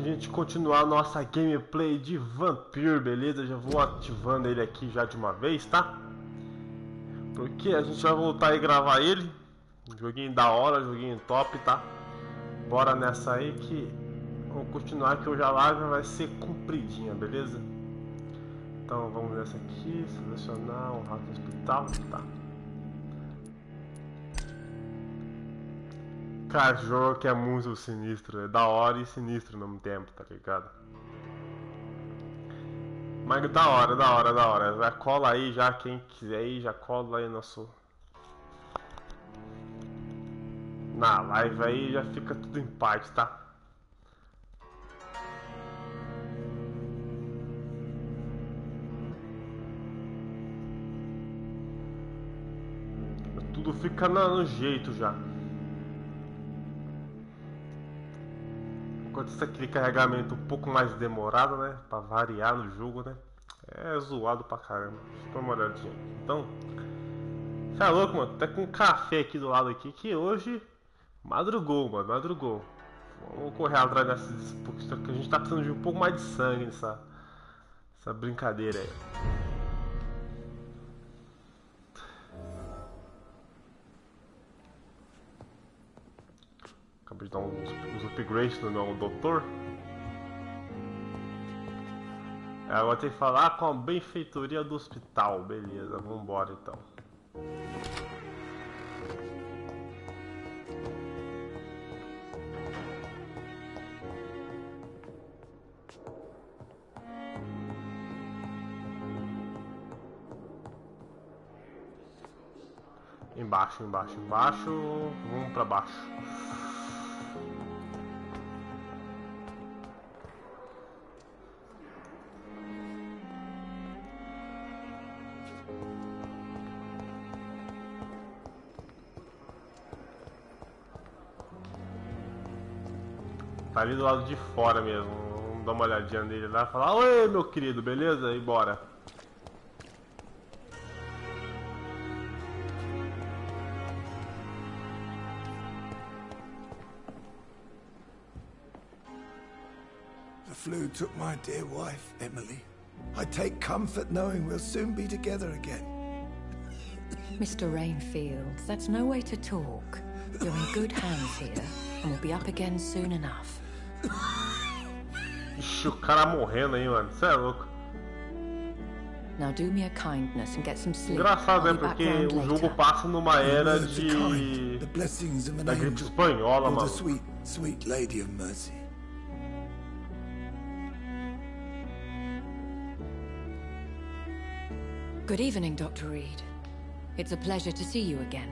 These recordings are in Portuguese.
a gente continuar a nossa gameplay de Vampyr, beleza? Já vou ativando ele aqui já de uma vez, tá? Porque a gente vai voltar e gravar ele. Joguinho da hora, joguinho top, tá? Bora nessa aí que vamos continuar, que hoje a live vai ser compridinha, beleza? Então vamos nessa aqui, selecionar um rato no hospital, tá? Cara, esse jogo que é muito sinistro, é da hora e sinistro ao mesmo tempo, tá ligado? Mas da hora, da hora, da hora. Já cola aí, já quem quiser aí, já cola aí na live aí, já fica tudo em paz, tá? Tudo fica no jeito já. Enquanto isso, aquele carregamento um pouco mais demorado, né? Pra variar no jogo, né? É zoado pra caramba. Deixa eu dar uma olhadinha. Então, você é louco, mano? Tá com um café aqui do lado aqui que hoje madrugou, mano. Madrugou. Vamos correr atrás dessas. Porque a gente tá precisando de um pouco mais de sangue nessa brincadeira aí. Acabei de dar uns upgrades no meu doutor. Agora tem que falar com a benfeitoria do hospital. Beleza, vambora então. Embaixo, embaixo, embaixo. Vamos pra baixo. Tá ali do lado de fora mesmo. Vamos dar uma olhadinha nele lá e falar: oi, meu querido, beleza? E bora. The flu took my dear wife, Emily. I take comfort knowing we'll soon be together again. Mr. Rainfield, that's no way to talk. You're in good hands here, and we'll be up again soon enough. Ixi, o cara morrendo aí, mano. Cê é louco. Now do me a kindness and get some sleep. Engraçado, né? Porque o jogo passa numa era da gripe espanhola, mano. Sweet, sweet lady of mercy. Good evening, Dr. Reed. It's a pleasure to see you again.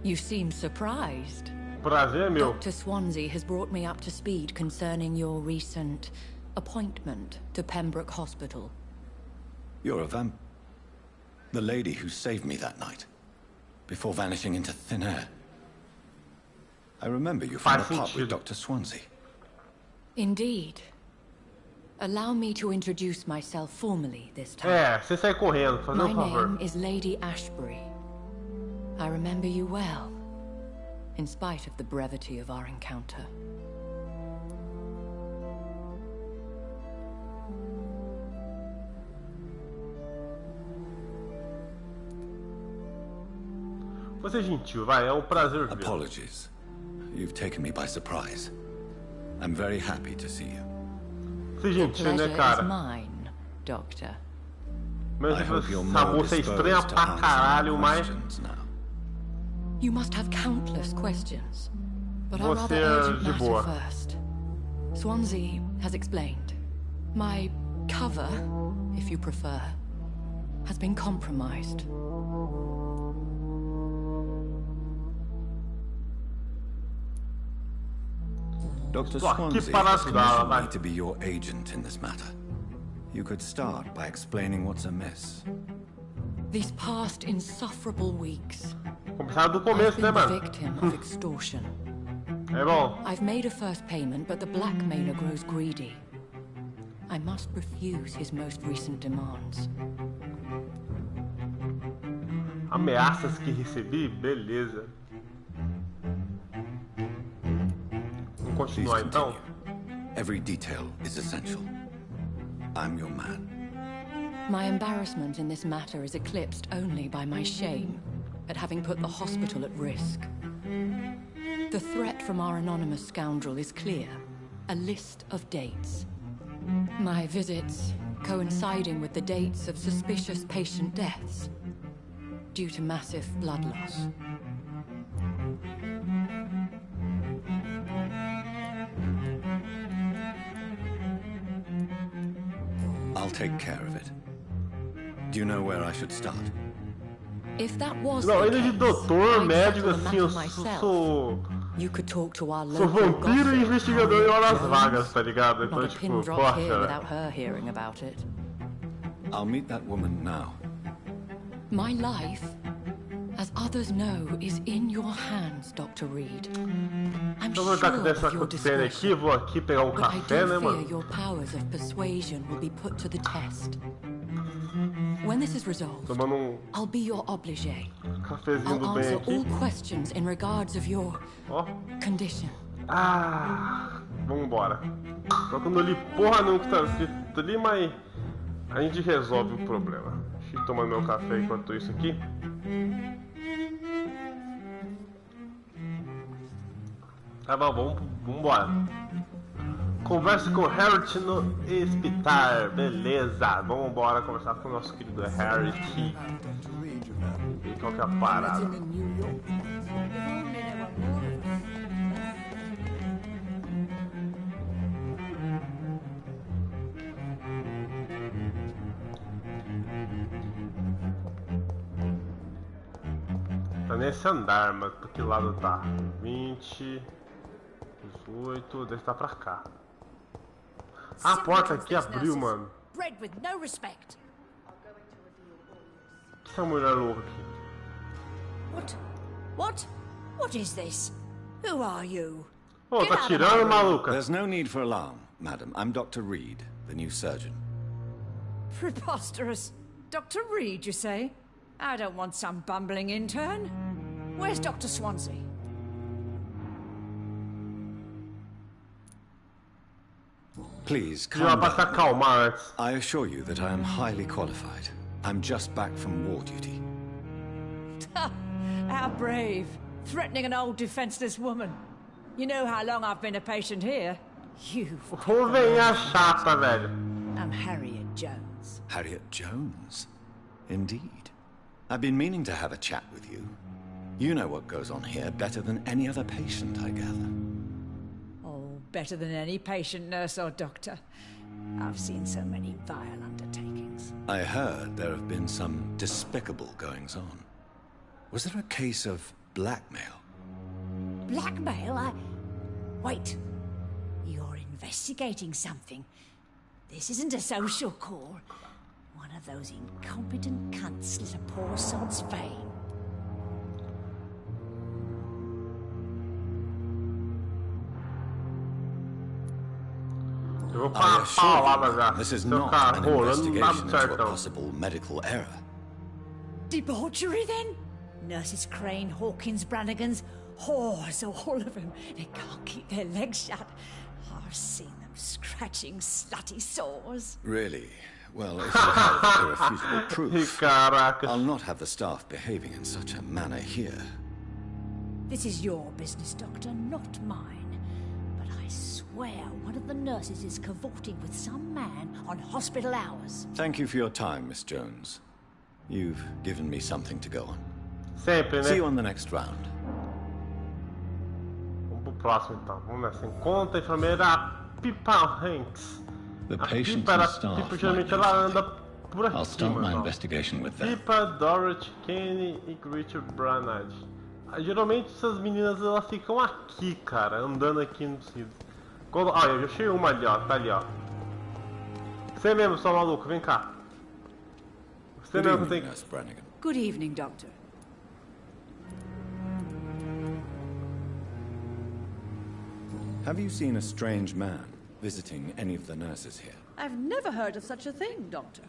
You seem surprised. Prazer, meu. Dr. Swansea has brought me up to speed concerning your recent appointment to Pembroke Hospital. You're a the lady who saved me that night, before vanishing into thin air. I remember you from the park with Dr. Swansea. Indeed. Allow me to introduce myself formally this time. É, você sai correndo, faz um favor. My name is Lady Ashbury. I remember you well, in spite of the brevity of our encounter. Você é gentil, vai, é um prazer ver. Apologies. You've taken me by surprise. I'm very happy to see you. Você é gentil, né, cara? Mine, Doctor. Mas essa moça é estranha pra caralho, mas... You must have countless questions, but our rather urgent matter first. Swansea has explained. My cover, if you prefer, has been compromised. Dr. Swansea has commissioned me to be your agent in this matter. You could start by explaining what's amiss. These past insufferable weeks, Começar do começo, né, I've been mano? the victim of extortion. É bom. I've made a first payment, but the blackmailer grows greedy. I must refuse his most recent demands. Ameaças que recebi? Beleza. Vamos continuar então? Every detail is essential. I'm your man. My embarrassment in this matter is eclipsed only by my shame at having put the hospital at risk. The threat from our anonymous scoundrel is clear. A list of dates. My visits coinciding with the dates of suspicious patient deaths due to massive blood loss. I'll take care of it. Do you know where I should start? If that was Não, the ele de case, doutor, I'd médico, settle the assim, eu matter myself. sou You could talk to our sou local vampiro e gossip, investigador em horas Jones. vagas, tá ligado? Então, Not a pin tipo, drop here poxa, without her hearing about it. I'll meet that woman now. My life, as others know, is in your hands, Dr. Reed. I'm então vou sure estar dessa of your acontecendo aqui, discretion, vou aqui pegar um but I café, do né, fear mano? your powers of persuasion will be put to the test. When this is resolved, Tomando I'll be your obligé. cafezinho I'll do bem answer aqui. all questions in regards of your Ó. condition. Ah, vambora. Só que eu não li porra não que tá escrito ali, mas a gente resolve o problema. Deixa eu tomar meu café enquanto isso aqui. Tá bom, vambora. Converse com Harriet no hospital, beleza. Vamos embora conversar com o nosso querido Harriet. E qual que é a parada? Tá nesse andar, mas por que lado tá? 20, 18, deve estar pra cá. Ah, a porta aqui abriu, mano. Bred with no respect. Que essa mulher louca aqui? What is this? Who are you? Ô, Get tá out of tirando, my way. maluca? There's no need for alarm, madam. I'm Dr. Reed, the new surgeon. Preposterous. Dr. Reed, you say? I don't want some bumbling intern. Where's Dr. Swansea? Please, Já calm pra se down. acalmar antes. I assure you that I am highly qualified. I'm just back from war duty. How brave. Threatening an old defenseless woman. You know how long I've been a patient here? You've... Ô, venha chata, velho. I'm Harriet Jones. Harriet Jones? Indeed. I've been meaning to have a chat with you. You know what goes on here better than any other patient, I gather. Oh, better than any patient, nurse or doctor. I've seen so many vile undertakings. I heard there have been some despicable goings-on. Was there a case of blackmail? Blackmail? Wait. You're investigating something. This isn't a social call. One of those incompetent cunts lit a poor sod's fame. Eu vou I falar assure palavra you, já. this is Se eu not ficar an rolando, não dá investigation certo, into a não. possible medical error. Debauchery, then? Nurses Crane, Hawkins, Brannigans, whores, all of them. They can't keep their legs shut. I've seen them scratching slutty sores. Really? Well, if you have irrefutable proof, Caraca. I'll not have the staff behaving in such a manner here. This is your business, Doctor, not mine. But I swear one of the nurses is cavorting with some man on hospital hours. Thank you for your time, Miss Jones. You've given me something to go on. Sempre, See né? you on the next round. Vamos pro próximo então. Vamos nessa. Encontra a enfermeira Pipa Hanks. The A patients Pipa, and era, staff Pipa might geralmente be ela affected. anda por aqui, I'll start my mano. investigation with them. Pipa, Dorothy Crane e Richard Branagh. Geralmente essas meninas elas ficam aqui, cara, andando aqui no sítio. Quando, ó, eu já achei uma ali, ó, tá ali, ó. Você mesmo, só maluco, vem cá. Você Good mesmo evening, tem Nurse Brannigan. Good evening, Doctor. Have you seen a strange man visiting any of the nurses here? I've never heard of such a thing, Doctor.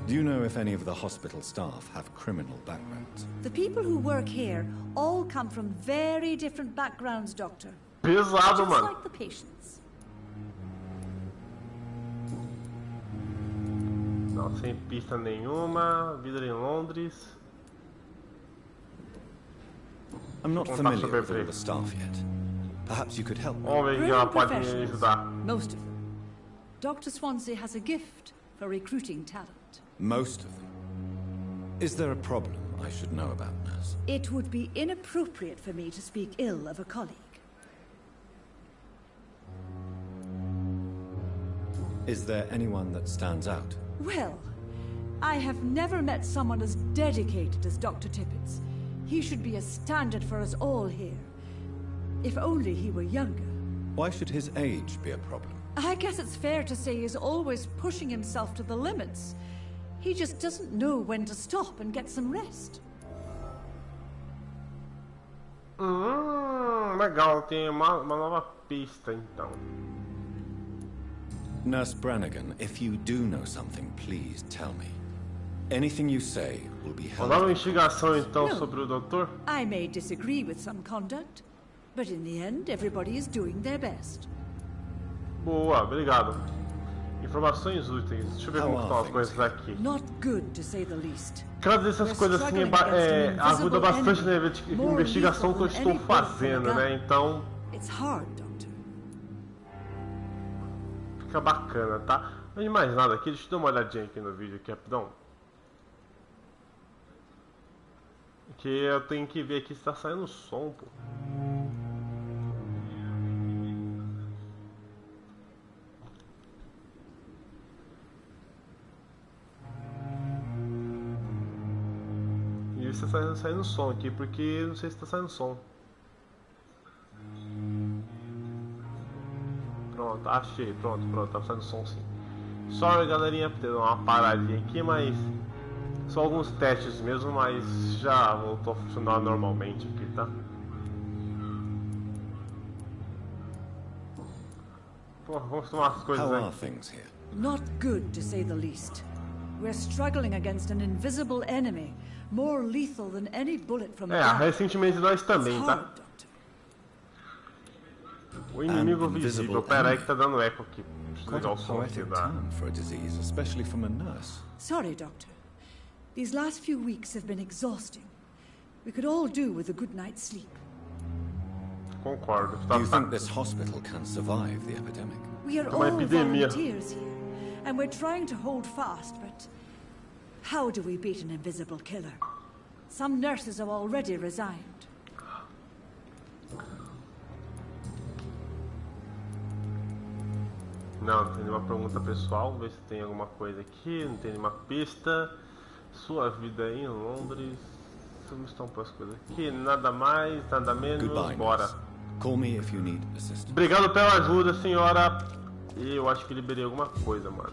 Do you know if any of the hospital staff have criminal backgrounds? The people who work here all come from very different backgrounds, Doctor. Pesado, Just mano. like the patients. Não, sem pista nenhuma. Vida em Londres. I'm not familiar with all the staff yet. Perhaps you could help me. Vamos ver que ela pode me ajudar. Most of them. Dr. Swansea has a gift for recruiting talent. Most of them. Is there a problem I should know about, nurse? It would be inappropriate for me to speak ill of a colleague. Is there anyone that stands out? Well, I have never met someone as dedicated as Dr. Tippett's. He should be a standard for us all here. If only he were younger. Why should his age be a problem? I guess it's fair to say he's always pushing himself to the limits. He just doesn't know when to stop and get some rest. Legal, tem uma nova pista então. Nurse Brannigan, if you do know something, please tell me. Anything you say will be held. Uma nova investigação então No. sobre o doutor. I may disagree with some conduct, but in the end, everybody is doing their best. Boa, obrigado. Informações úteis. Deixa eu ver como estão as coisas aqui. Not good, to say the least. Cada dessas coisas assim ajuda bastante na investigação que eu estou fazendo, né? Então It's hard, Doctor. fica bacana, tá? Não tem mais nada aqui, deixa eu dar uma olhadinha aqui no vídeo aqui rapidão. Que eu tenho que ver aqui se tá saindo som, pô. E se tá saindo som aqui, porque não sei se tá saindo som. Pronto, achei, pronto, tá saindo som sim. Sorry galerinha, por ter dado uma paradinha aqui, mas só alguns testes mesmo, mas já voltou a funcionar normalmente aqui, tá? Pô, vamos tomar as coisas How are aqui. things here? Not good, to say the least. We're struggling against an invisible enemy, more lethal than any bullet from a gun. Recentemente nós também, It's tá? hard, Doctor. O inimigo visível. Pera aí que tá dando eco aqui. Deixa eu Quite ligar a o som aqui poetic da... term for a disease, especially from a nurse. Sorry, Doctor. These last few weeks have been exhausting. We could all do with a good night's sleep. Concordo. Do you think this hospital can survive the epidemic? We are Uma all epidemia. volunteers here, and we're trying to hold fast, but how do we beat an invisible killer? Some nurses have already resigned. Não tem nenhuma pergunta pessoal. Vamos ver se tem alguma coisa aqui. Não tem nenhuma pista. Sua vida em Londres. Como estão as coisas aqui? Nada mais, nada menos. Goodbye, Bora. nurse. Call me if you need assistance. Obrigado pela ajuda, senhora. E eu acho que liberei alguma coisa, mano.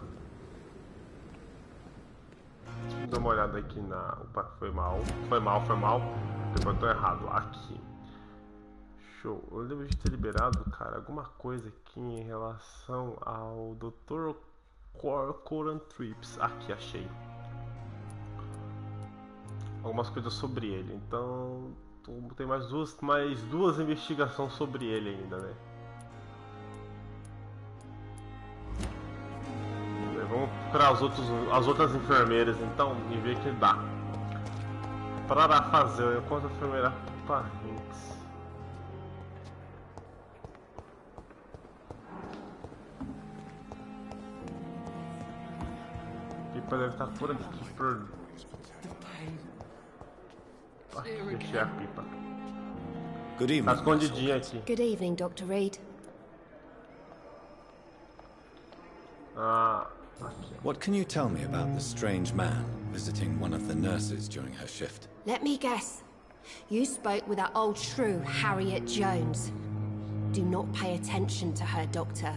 Deixa eu dar uma olhada aqui na... Opa, foi mal. Eu botou errado. Aqui. Show. Eu lembro de ter liberado, cara, alguma coisa aqui em relação ao Dr. Coran Trips. Aqui, achei. Algumas coisas sobre ele. Então, tem mais duas investigações sobre ele ainda, né? Vamos procurar as outras enfermeiras, então, e ver o que dá. Para fazer, enquanto a enfermeira Parrinks. Pipa deve estar por aqui, por... Deixei a pipa. Good evening. Tá escondidinha aqui. Good evening, Dr. Reed. Aqui. What can you tell me about the strange man visiting one of the nurses during her shift? Let me guess. You spoke with that old shrew, Harriet Jones. Do not pay attention to her, Doctor.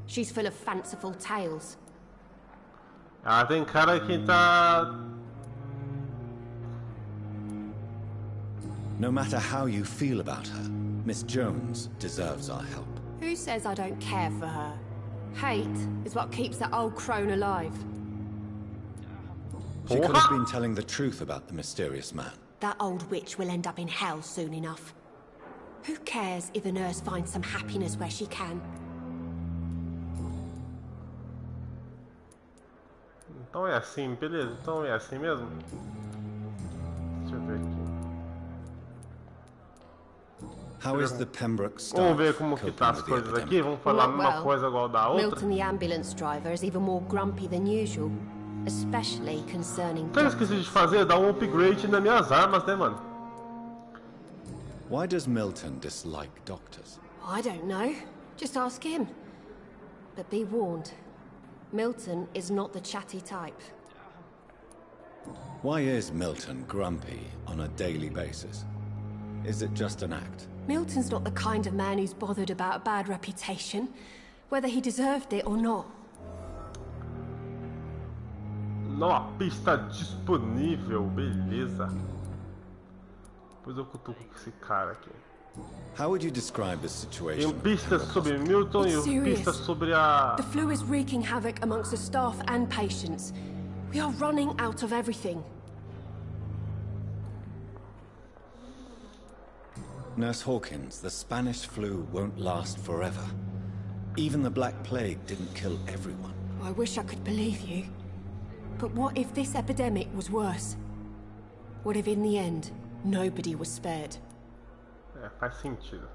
She's full of fanciful tales. Ela tem cara que tá... No matter how you feel about her, Miss Jones deserves our help. Who says I don't care for her? Hate is what keeps that old crone alive. She could have been telling the truth about the mysterious man. That old witch will end up in hell soon enough. Who cares if a nurse finds some happiness where she can? Então é assim, beleza? Então é assim mesmo? Deixa eu ver aqui. How is the Pembroke staff? Vamos ver como que tá as coisas aqui. Vamos falar a mesma coisa igual da outra. Milton, the ambulance driver, is even more grumpy than usual, especially concerning. O que eu esqueci de fazer? Dar um upgrade nas minhas armas, né, mano? Why does Milton dislike doctors? I don't know. Just ask him. But be warned, Milton is not the chatty type. Why is Milton grumpy on a daily basis? Is it just an act? Milton's not the kind of man who's bothered about a bad reputation, whether he deserved it or not. Não, a pista disponível, beleza. Depois eu cutuco com esse cara aqui. How would you describe the situation? Tem pistas sobre Milton e pistas sobre a... The flu is wreaking havoc amongst the staff and patients. We are running out of everything. Nurse Hawkins, the Spanish flu won't last forever. Even the Black Plague didn't kill everyone. I wish I could believe you. But what if this epidemic was worse? What if in the end, nobody was spared? É, faz sentido.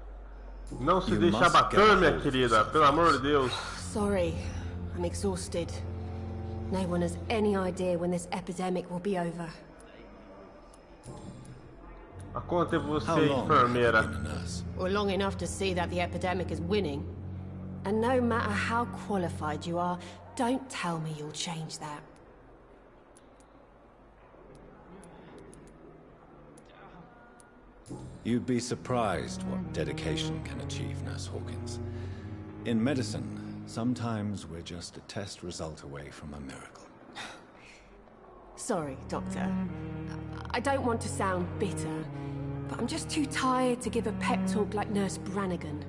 Não se deixe abater, minha querida, pelo amor de Deus. Sorry, I'm exhausted. No one has any idea when this epidemic will be over. Há quanto tempo você é enfermeira? Well, long enough to see that the epidemic is winning. And no matter how qualified you are, don't tell me you'll change that. You'd be surprised what dedication can achieve, Nurse Hawkins. In medicine, sometimes we're just a test result away from a miracle. Sorry, Doctor. I don't want to sound bitter, but I'm just too tired to give a pep talk like Nurse Brannigan.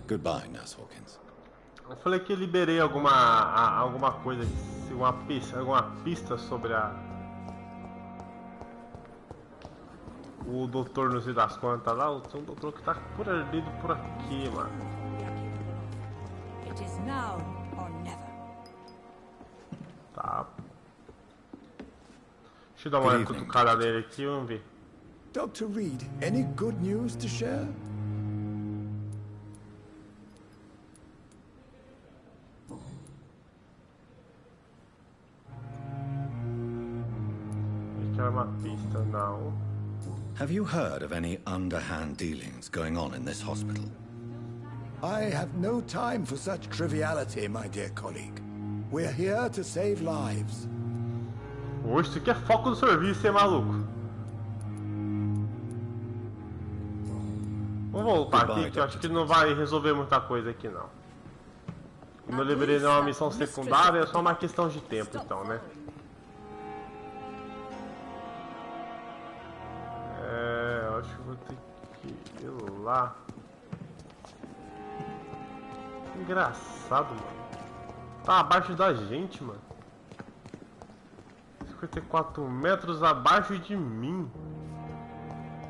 Goodbye, Nurse Hawkins. Eu falei que liberei alguma coisa, alguma pista sobre o doutor não sei das quantas lá. Tem um doutor que tá perdido por aqui, mano. It is now or never. Tá. Deixa eu dar uma cutucada nele aqui, vamos ver. Dr. Reed, any good news to share? Aqui é uma pista, não. Have you heard of any underhand dealings going on in this hospital? I have no time for such triviality, my dear colleague. We're here to save lives. Oxe, isso aqui é foco do serviço, hein, maluco? Vamos voltar aqui, que eu acho que não vai resolver muita coisa aqui, não. Como eu liberei uma missão secundária, é só uma questão de tempo, então, né? Eu acho que vou ter que ir lá. Engraçado, mano. Tá abaixo da gente, mano. 54 metros abaixo de mim.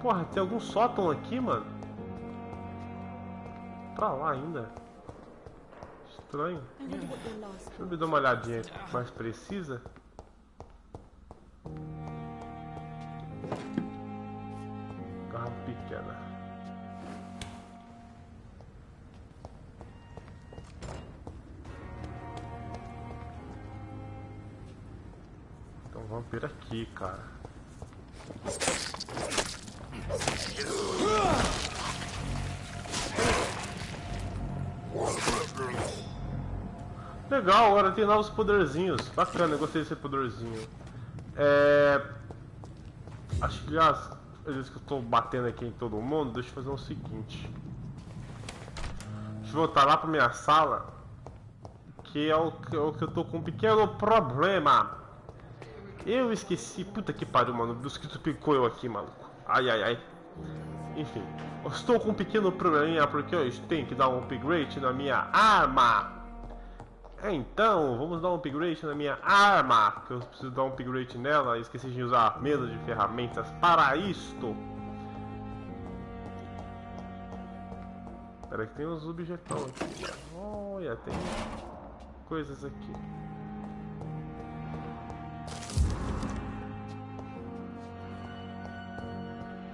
Porra, tem algum sótão aqui, mano? Pra lá ainda. Estranho. Deixa eu me dar uma olhadinha mais precisa. Garrafa pequena. Então vamos vir aqui, cara. Legal, agora tem novos poderzinhos. Bacana, eu gostei desse poderzinho. Acho que já vezes que eu tô batendo aqui em todo mundo, deixa eu fazer o seguinte. Deixa eu voltar lá pra minha sala, que é o que eu tô com um pequeno problema. Eu esqueci, puta que pariu, mano, o mosquito picou eu aqui, maluco. Ai, ai, ai. Enfim, eu estou com um pequeno probleminha porque eu tenho que dar um upgrade na minha arma. Então, vamos dar um upgrade na minha arma, que eu preciso dar um upgrade nela. Esqueci de usar a mesa de ferramentas para isto. Espera que tem uns objetão aqui. Olha, tem coisas aqui.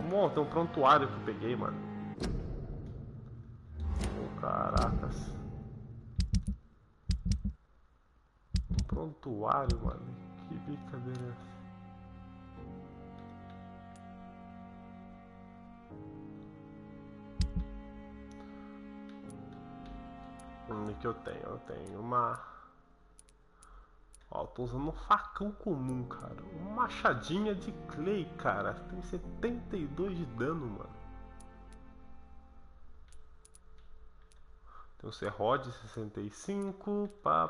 Bom, tem um prontuário que eu peguei, mano. Oh, caracas. Um prontuário, mano. Que brincadeira é essa? O que eu tenho? Eu tenho uma... Ó, eu tô usando um facão comum, cara. Uma machadinha de clay, cara. Tem 72 de dano, mano. Tem um serrode 65. Pá.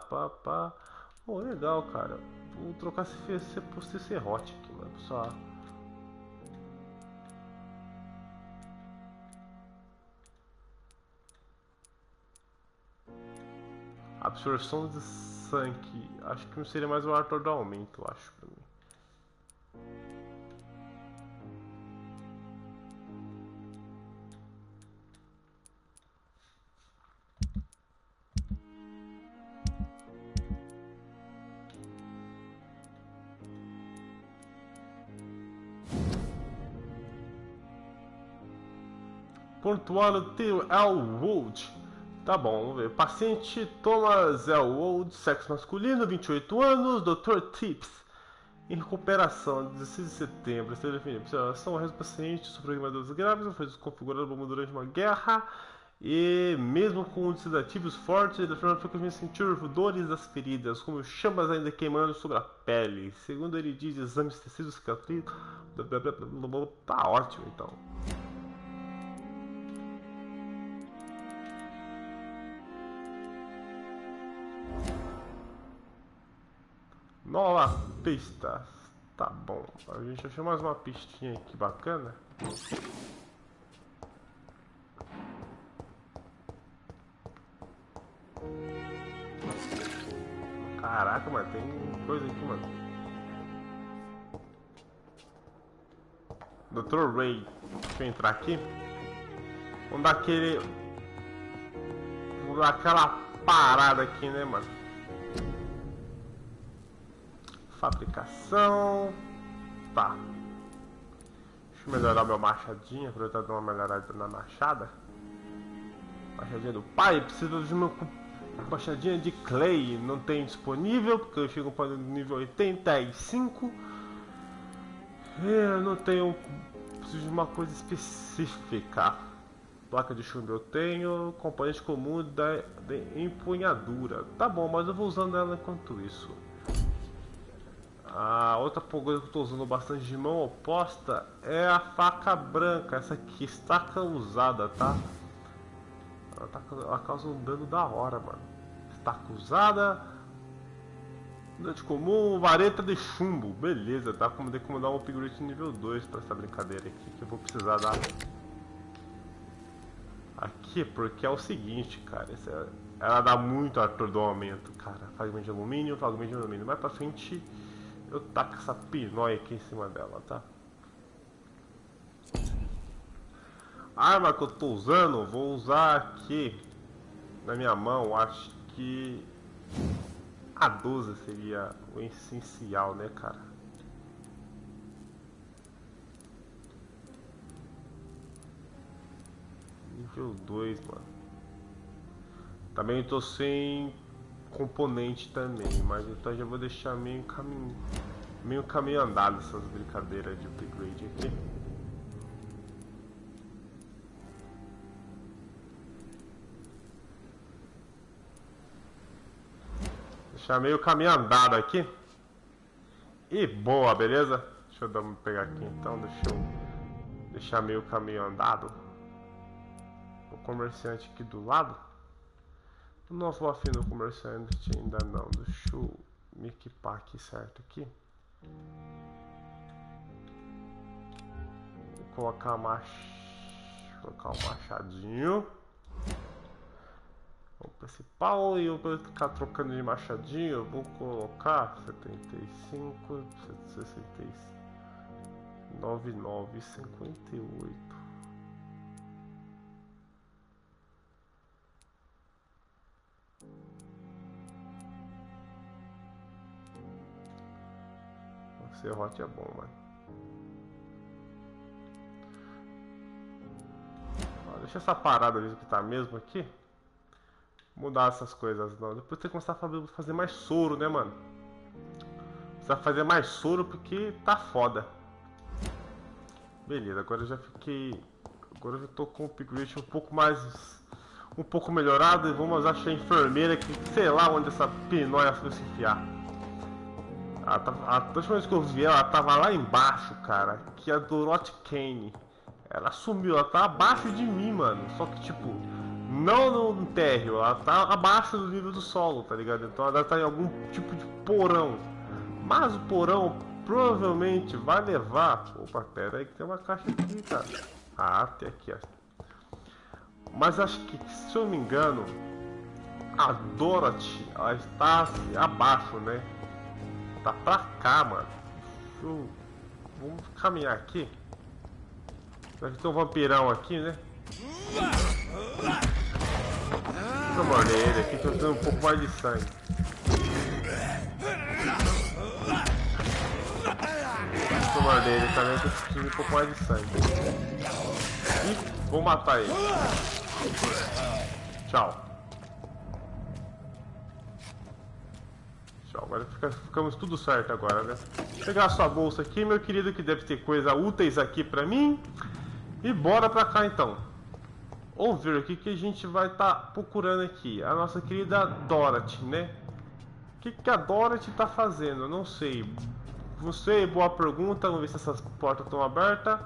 Pô, legal, cara. Vou trocar esse serrote aqui, mano. Só... Absorção de sangue. Acho que não seria mais o ator do aumento, eu acho, pra mim. Pontuário Theo Elwood. Tá bom, vamos ver. Paciente Thomas Elwood, sexo masculino, 28 anos, Dr. Tips. Em recuperação, 16 de setembro. Está definido. Observação: o paciente sofreu queimaduras graves, foi desconfigurado durante uma guerra. E mesmo com sedativos fortes, ele afirma frequentemente sentir dores das feridas, como chamas ainda queimando sobre a pele. Segundo ele diz, exames de tecidos, cicatriz. Tá ótimo, então. Nova pista. Tá bom. A gente achou mais uma pistinha aqui bacana. Caraca, mano, tem coisa aqui, mano. Dr. Ray. Deixa eu entrar aqui. Vamos dar aquele... Vamos dar aquela parada aqui, né, mano? Fabricação. Tá. Deixa eu melhorar meu machadinho. Aproveitar de dar uma melhorada na machada. Machadinha do pai. Preciso de uma machadinha de clay. Não tem disponível porque eu chego para o nível 85. Eu não tenho. Preciso de uma coisa específica. Placa de chumbo eu tenho. Componente comum da empunhadura. Tá bom, mas eu vou usando ela enquanto isso. A outra coisa que eu estou usando bastante de mão oposta é a faca branca. Essa aqui, estaca usada, tá? Ela causa um dano da hora, mano. Estaca usada. Dante comum, vareta de chumbo. Beleza, tá? Como tem como dar um upgrade nível 2 para essa brincadeira aqui. Que eu vou precisar dar. Aqui, porque é o seguinte, cara. Ela dá muito atordoamento, cara. Fragmento de alumínio, fragmento de alumínio. Mais pra frente... Eu taco essa pinóia aqui em cima dela, tá? A arma que eu tô usando, vou usar aqui na minha mão. Acho que a 12 seria o essencial, né, cara? Nível 2, mano. Também tô sem componente também, mas então já vou deixar meio caminho andado essas brincadeiras de upgrade aqui. Deixar meio caminho andado aqui. E boa, beleza? Deixa eu pegar aqui então, deixa eu deixar meio caminho andado. O comerciante aqui do lado. Não vou afim do comerciante ainda não. Deixa eu me equipar aqui certo aqui. Vou colocar a trocar o machadinho. O principal, e eu vou ficar trocando de machadinho. Eu vou colocar 75, 766, 99, 58. O serrote é bom, mano. Deixa essa parada ali que tá mesmo aqui. Mudar essas coisas não. Depois tem que começar a fazer mais soro, né, mano? Precisa fazer mais soro porque tá foda. Beleza, agora eu já fiquei. Agora eu já tô com o upgrade um pouco melhorado. E vamos achar a enfermeira que sei lá onde essa pinóia foi se enfiar. A última vez que eu vi ela tava lá embaixo, cara. Que é a Dorothy Crane. Ela sumiu, ela tá abaixo de mim, mano. Só que tipo, não no térreo, ela tá abaixo do nível do solo, tá ligado? Então ela deve estar em algum tipo de porão. Mas o porão provavelmente vai levar. Opa, pera aí que tem uma caixa aqui, cara. Ah, tem aqui, ó. Mas acho que, se eu não me engano, a Dorothy, ela está abaixo, né? Tá pra cá, mano. Vamos caminhar aqui. Deve ter um vampirão aqui, né? Deixa eu morder ele aqui, tô tendo um pouco mais de sangue. Deixa eu morder ele também, tô sentindo um pouco mais de sangue. E vou matar ele. Tchau. Tchau, agora ficamos tudo certo agora, né? Vou pegar a sua bolsa aqui, meu querido, que deve ter coisas úteis aqui pra mim. E bora pra cá então. Vamos ver o que a gente vai estar procurando aqui. A nossa querida Dorothy, né? O que a Dorothy tá fazendo? Eu não sei. Não sei, boa pergunta. Vamos ver se essas portas estão abertas.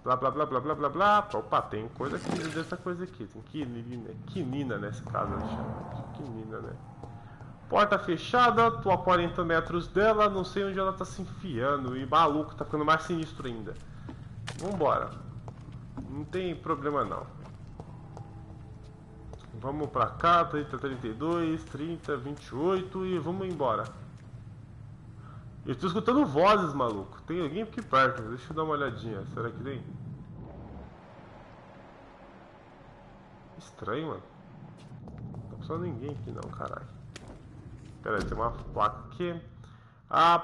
Blá blá blá blá blá blá blá. Opa, tem coisa aqui dessa coisa aqui. Tem quinina nesse caso. Quinina, né? Porta fechada, tô a 40 metros dela. Não sei onde ela tá se enfiando. E maluco, tá ficando mais sinistro ainda. Vambora. Não tem problema não. Vamos pra cá, 30, 32, 30, 28 e vamos embora. Eu tô escutando vozes, maluco. Tem alguém aqui perto, deixa eu dar uma olhadinha. Será que tem? Estranho, mano. Não tá passando ninguém aqui não, caralho. Pera aí, tem uma placa aqui. Ah,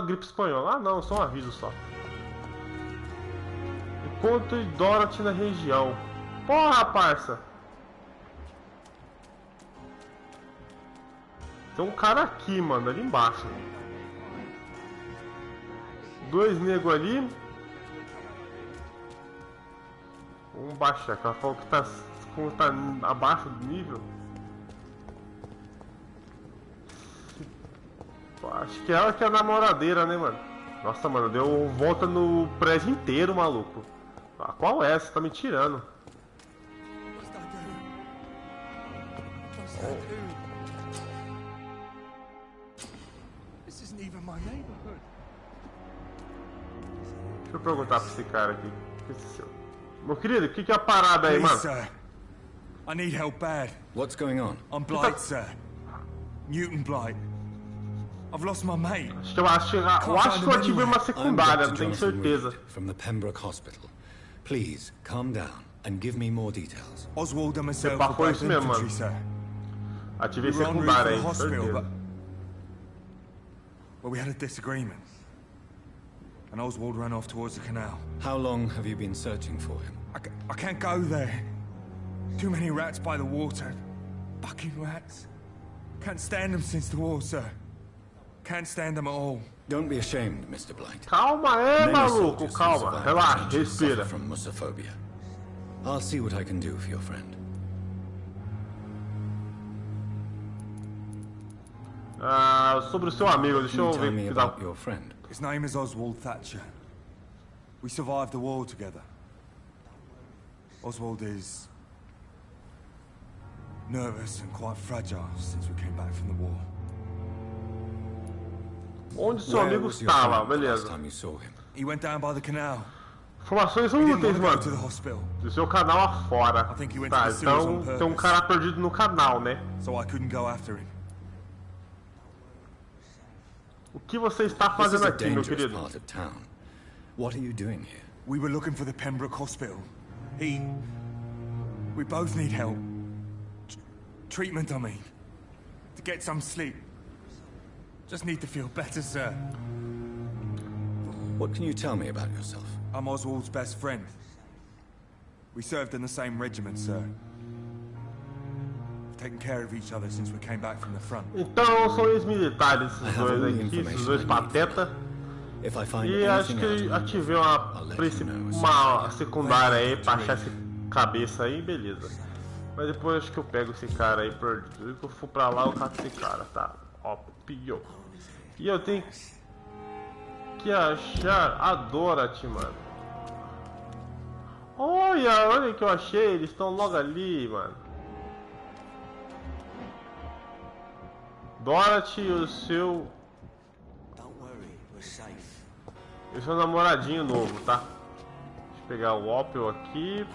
gripe espanhola. Ah não, só um aviso só. Encontro Dorothy na região. Porra, parça. Tem um cara aqui, mano, ali embaixo. Dois negros ali. Vamos baixar, que ela falou que tá abaixo do nível. Acho que ela que é a namoradeira, né, mano? Nossa, mano, deu volta no prédio inteiro, maluco. Ah, qual é? Você tá me tirando. Deixa eu perguntar pra esse cara aqui. Meu querido, o que é a parada aí, mano? Sir, I need help bad. What's going on? I'm Blight, sir. Newton Blight. I've lost my mate. Eu acho que eu ativei uma secundária, não tenho certeza. From the Pembroke Hospital. Please, calm down and give me more details. Oswald and myself Você were foi both isso mesmo, infantry, mano. sir. Ativei We were en route secundária for the aí, hospital, certeza. but we had a disagreement. And Oswald ran off towards the canal. How long have you been searching for him? I can't go there. Too many rats by the water. Fucking rats. Can't stand them since the war, sir. Can't stand them at all. Don't be ashamed, Mr. Blight. Calma aí, Many maluco, soldiers who calma. survived Relaxa, the trenches respira. suffer from musophobia. I'll see what I can do for your friend. Sobre o seu amigo, deixa eu Tell ver me o que dá. about your friend. His name is Oswald Thatcher. We survived the war together. Oswald is nervous and quite fragile since we came back from the war. Onde seu Where amigo was your estava? friend the last Beleza. time you saw him? He went down by the canal. Informações úteis, mano. Do seu canal afora. Tá, então tem um cara perdido no canal, né? O que você está fazendo aqui, meu querido? What are you doing here? We were looking for the Pembroke Hospital. We both need help. Treatment, I mean. To get some sleep. Just need to feel better, sir. What can you tell me about yourself? I'm Oswald's best friend. We served in the same regiment, sir. We've taken care of each other since we came back from the front. Então são ex-militares esses dois aqui, esses dois pateta. E acho que ativei uma secundária aí pra achar esse cabeça aí, beleza. Mas depois acho que eu pego esse cara aí perdido. Se eu for pra lá eu cato esse cara, tá? Ó, pior. E eu tenho que achar a Dorothy, mano. Olha que eu achei, eles estão logo ali, mano. Dorothy e o seu namoradinho novo, tá? Deixa eu pegar o ópio aqui.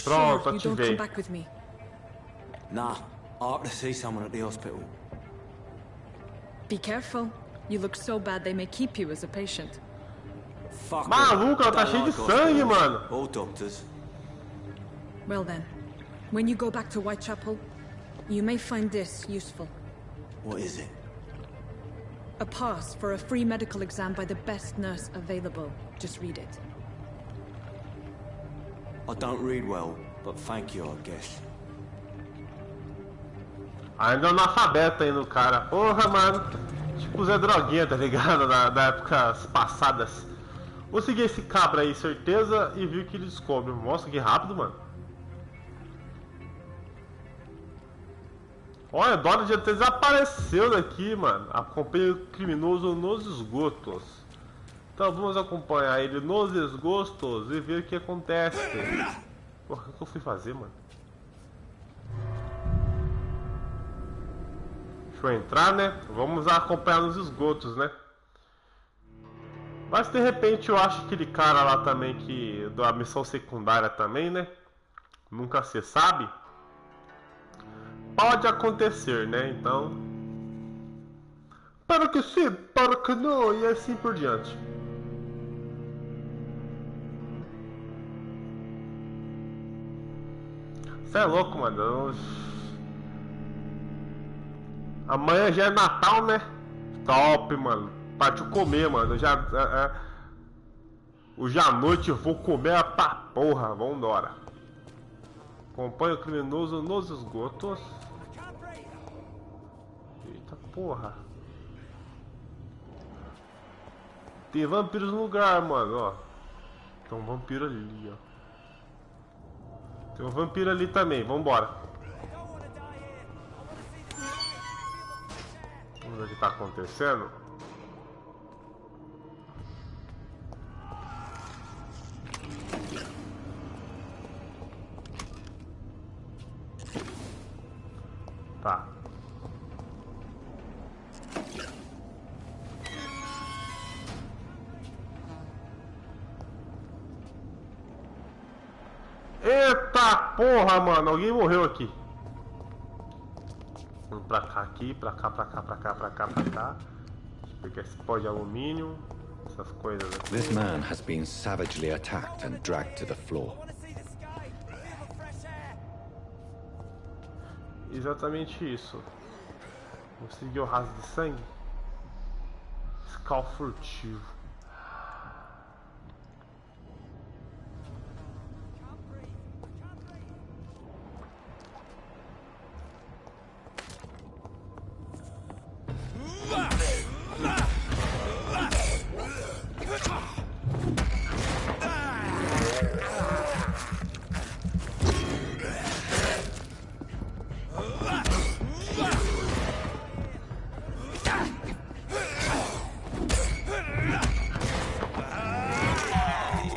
Pronto, ativei. Nah, I have to see someone at the hospital. Be careful. You look so bad they may keep you as a patient. Maluco, ela tá cheia de sangue, mano. All doctors. Well then, when you go back to Whitechapel, you may find this useful. What is it? A pass for a free medical exam by the best nurse available. Just read it. I don't read well, but thank you, I guess. Ainda é analfabeto aí no cara. Porra, mano. Tipo Zé Droguinha, tá ligado? Da épocas passadas. Vou seguir esse cabra aí, certeza, e ver o que ele descobre. Nossa, que rápido, mano. Olha, Dorothy até desapareceu daqui, mano. Acompanha o criminoso nos esgotos. Então vamos acompanhar ele nos esgotos e ver o que acontece. Porra, o que eu fui fazer, mano? Deixa eu entrar, né? Vamos acompanhar nos esgotos, né? Mas de repente eu acho aquele cara lá também que... da missão secundária também, né? Nunca se sabe. Pode acontecer, né? Então... para que sim, para que não, e assim por diante. Você é louco, mano. Amanhã já é Natal, né? Top, mano. Partiu comer, mano. Hoje à noite eu vou comer pra porra. Vambora. Acompanha o criminoso nos esgotos. Eita porra. Tem vampiros no lugar, mano, ó. Tem um vampiro ali, ó. Tem um vampiro ali também, vambora. Vamos ver o que tá acontecendo. Tá. Eita porra, mano, alguém morreu aqui. Vamos pra cá, aqui, pra cá, pra cá, pra cá, pra cá, pra cá. Deixa eu pegar esse pó de alumínio, essas coisas aqui. This man has been savagely attacked and dragged to the floor. Exatamente isso. Vou seguir o rastro de sangue. Scal furtivo.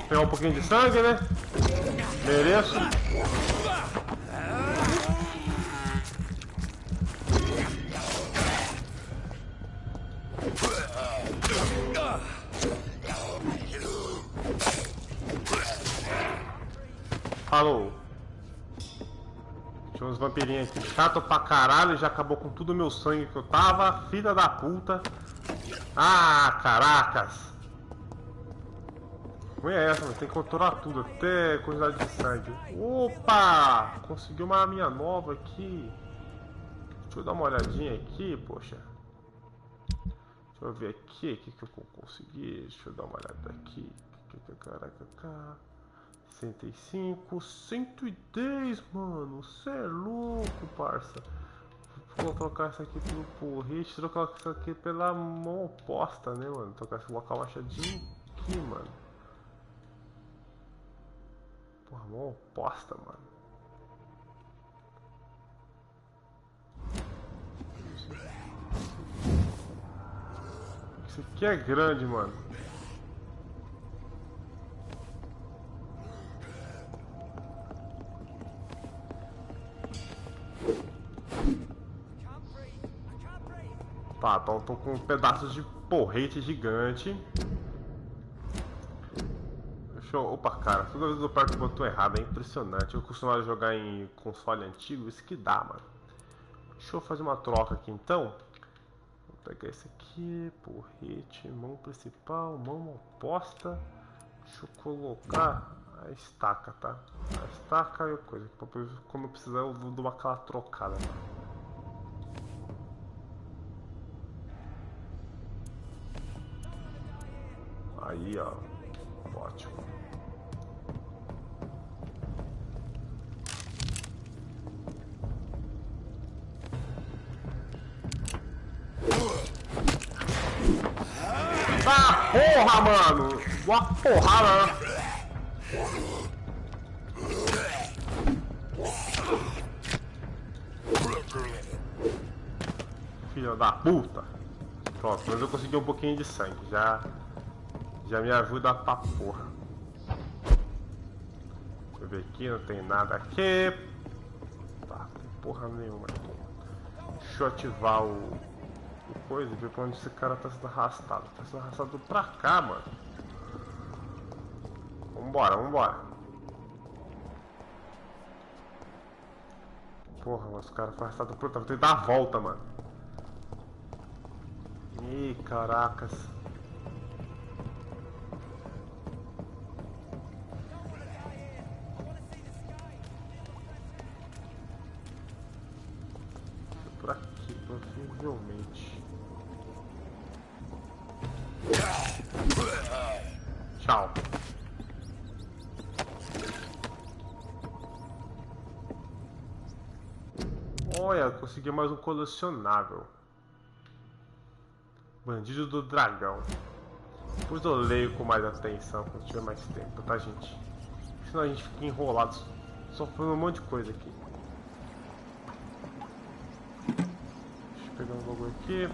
Pegar um pouquinho de sangue, né? Mereço. Falou. Tinha uns vampirinhos aqui chato pra caralho. Já acabou com tudo o meu sangue que eu tava. Filha da puta. Ah, caracas. Como é essa, mano? Tem que controlar tudo, até quantidade de sangue. Opa! Consegui uma arminha nova aqui. Deixa eu dar uma olhadinha aqui, poxa. Deixa eu ver aqui, o que eu consegui. Deixa eu dar uma olhada aqui. Caraca, 65, 110, mano. Cê é louco, parça. Vou trocar isso aqui pelo porrete, trocar isso aqui pela mão oposta, né, mano? Trocar esse local machadinho aqui, mano. Porra, mão oposta, mano. Isso aqui é grande, mano. Tá, então tô com um pedaço de porrete gigante. Deixa eu... Opa, cara, toda vez eu aperto o botão errado, é impressionante. Eu costumava jogar em console antigo, isso que dá, mano. Deixa eu fazer uma troca aqui então. Vou pegar esse aqui, porrete, mão principal, mão oposta. Deixa eu colocar a estaca, tá? A estaca é coisa. Como eu precisar, eu vou dar aquela trocada, tá? Aí, ó. Ótimo. Ah, porra, mano! Uma porrada, né? Filho da puta! Pronto, mas eu consegui um pouquinho de sangue. Já me ajuda pra porra. Deixa eu ver aqui, não tem nada aqui. Tá, não tem porra nenhuma aqui. Deixa eu ativar o coisa e ver pra onde esse cara tá sendo arrastado. Tá sendo arrastado pra cá, mano. Vambora, vambora. Porra, mas o cara foi arrastado por... Vou ter que dar a volta, mano. Ih, caracas. Por aqui, provavelmente. Tchau. Olha, consegui mais um colecionável. Bandido do Dragão. Depois eu leio com mais atenção quando tiver mais tempo, tá, gente? Senão a gente fica enrolado só por um monte de coisa aqui. Deixa eu pegar um bagulho aqui.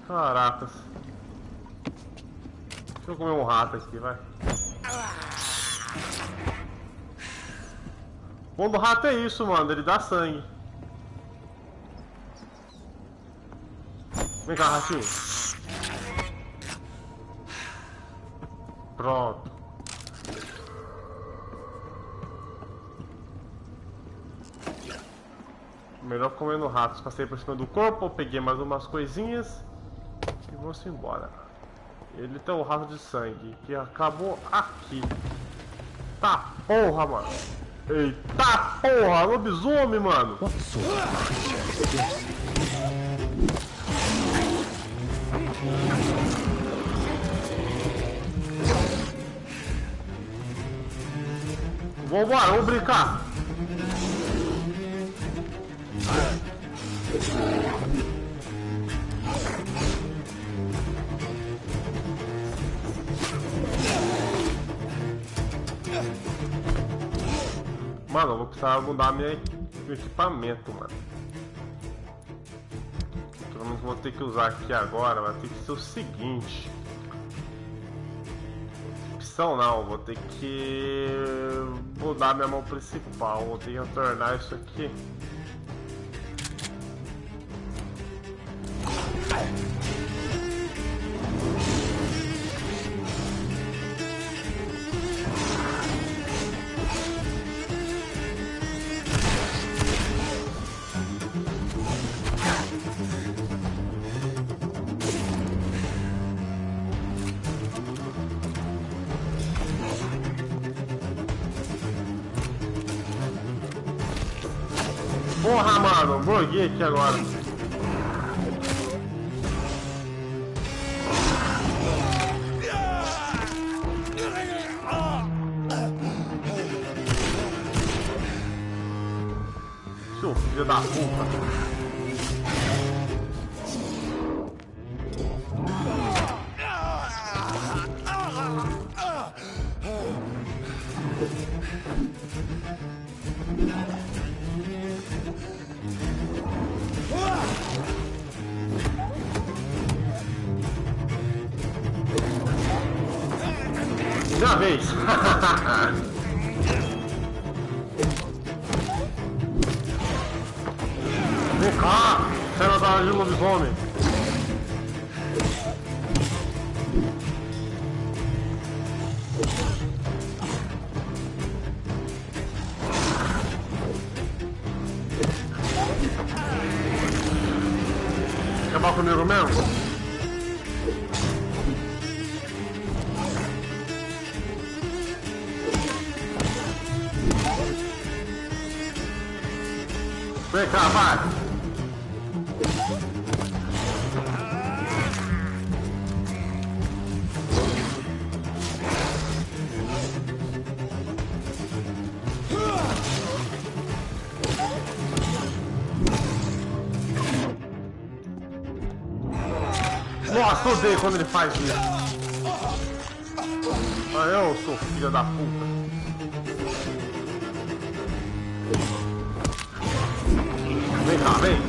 Caracas. Deixa eu comer um rato aqui, vai. O bom do rato é isso, mano. Ele dá sangue. Vem cá, ratinho. Pronto. Melhor comendo ratos. Passei por cima do corpo, peguei mais umas coisinhas e vamos embora. Ele tem um rato de sangue que acabou aqui. Tá porra, mano. Eita porra, lobisomem, mano. Vambora, vamos brincar. Mano, eu vou precisar mudar meu equipamento, mano. Pelo menos vou ter que usar aqui agora, vai ter que ser o seguinte. Opção não, vou ter que mudar minha mão principal, vou ter que retornar isso aqui. Porra, mano, buguei aqui agora. Seu filho da puta. Minha vez. Vem cá, cena da de lobisomem. Quer acabar comigo mesmo? Vem cá, vai! Nossa, odeio quando ele faz isso. Ah, eu sou filha da puta. Vem cá, vem!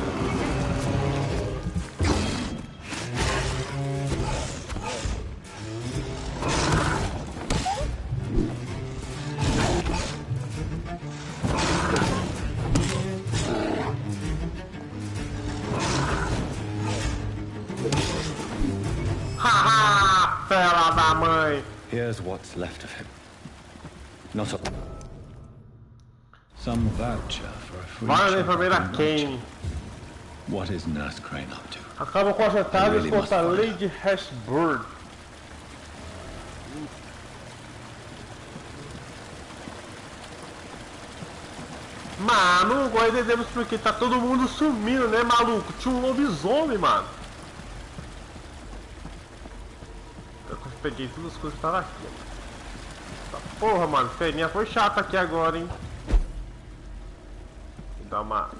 Haha! Fela da mãe! Here's what's left of him. Not a... Some voucher for a free Vai na enfermeira Kane. What is Nurse Crane up to? Acabam com as atalhos contra a Lady Hashburn. Mano, agora entendemos porque tá todo mundo sumindo, né, maluco? Tinha um lobisomem, mano. Eu peguei todas as coisas que estavam aqui. Porra, mano, ferinha foi chata aqui agora, hein? Dá umas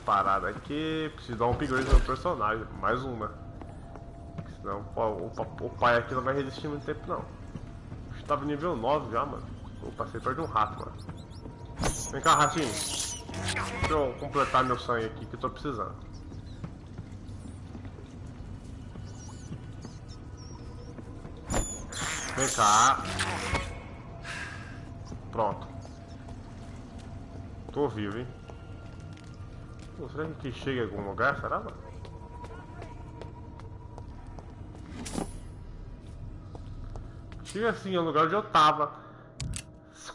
paradas aqui. Preciso dar um upgrade no meu personagem. Mais uma. Senão o pai aqui não vai resistir muito tempo, não. Acho que tava nível 9 já, mano. Eu passei perto de um rato, mano. Vem cá, ratinho. Deixa eu completar meu sangue aqui que eu tô precisando. Vem cá. Pronto. Tô vivo, hein? Pô, será que chega em algum lugar? Será, mano? Chega assim, é o lugar onde eu tava.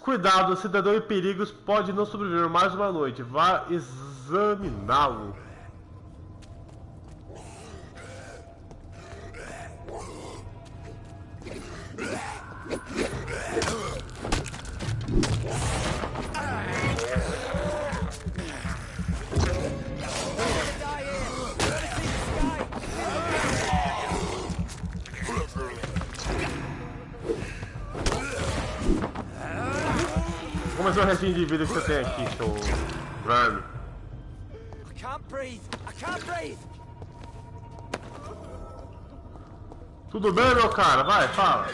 Cuidado, cidadão em perigos pode não sobreviver mais uma noite. Vá examiná-lo. Como é seu restinho de vida que você tem aqui, seu verme? I can't breathe. Tudo bem, meu cara? Vai, fala.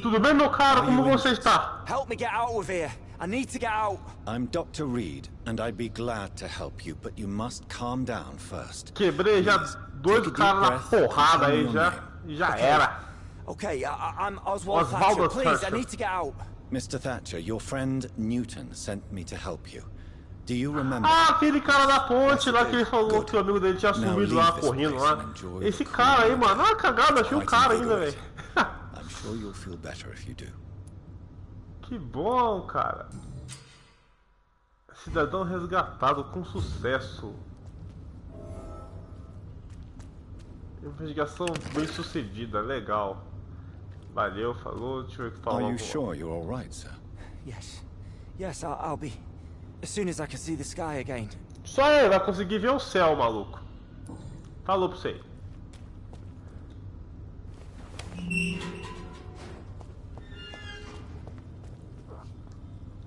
Tudo bem, meu cara? Como você está? Help me get out of here. I need to get out. I'm Dr. Reed, and I'd be glad to help you, but you must calm down first. Quebrei já dois caras na porrada aí já era. Okay, I'm Oswald Thatcher. Please, I need to get out. Mr. Thatcher, your friend Newton sent me to help you. Do you remember? Ah, aquele cara da ponte lá que ele falou que o amigo dele tinha sumido lá, correndo lá. Esse cara aí, mano, ah, cagada, achei o cara ainda, velho. I'm sure you'll feel better if you do. Que bom, cara. Cidadão resgatado com sucesso. Investigação bem sucedida, legal. Valeu, falou. Deixa eu ver o que falou. Are you sure you're all right, sir? Yes. Yes, I'll be. As soon as I can see the sky again. Só ele vai conseguir ver o céu, maluco. Falou pra você.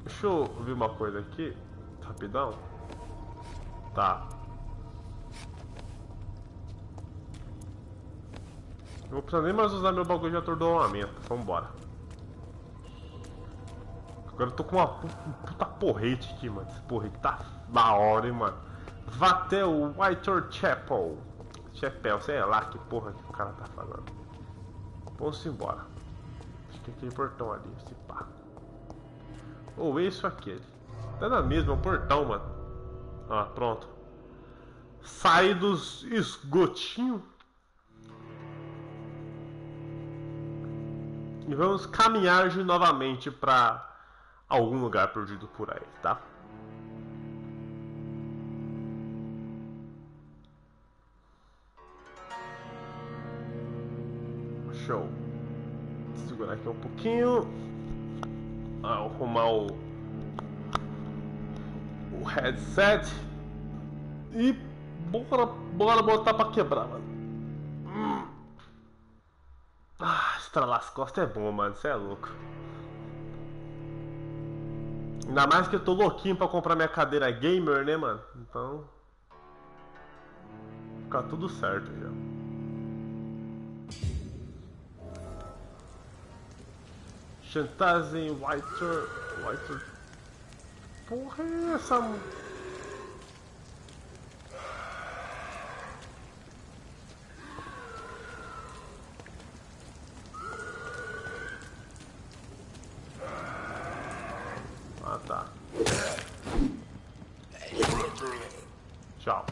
Deixa eu ver uma coisa aqui. Rapidão. Tá. Não vou precisar nem mais usar meu bagulho de atordoamento. Vambora. Agora eu tô com uma puta porrete aqui, mano. Esse porrete tá da hora, hein, mano. Vá até o Untitled Chapter. Chapéu, sei lá que porra que o cara tá falando. Vamos embora. Acho que aquele portão ali, esse pá. Ou esse ou aquele. Tá na mesma, é um portão, mano. Ah, pronto. Sai dos esgotinhos. E vamos caminhar de novamente pra algum lugar perdido por aí, tá? Show. Vou segurar aqui um pouquinho. Arrumar o headset. E bora botar pra quebrar, mano. Estralar as costas é bom, mano. Você é louco. Ainda mais que eu tô louquinho pra comprar minha cadeira gamer, né, mano? Então... ficar tudo certo já. Chantagem, Whiter... Porra é essa... Ah, tá. Tchau.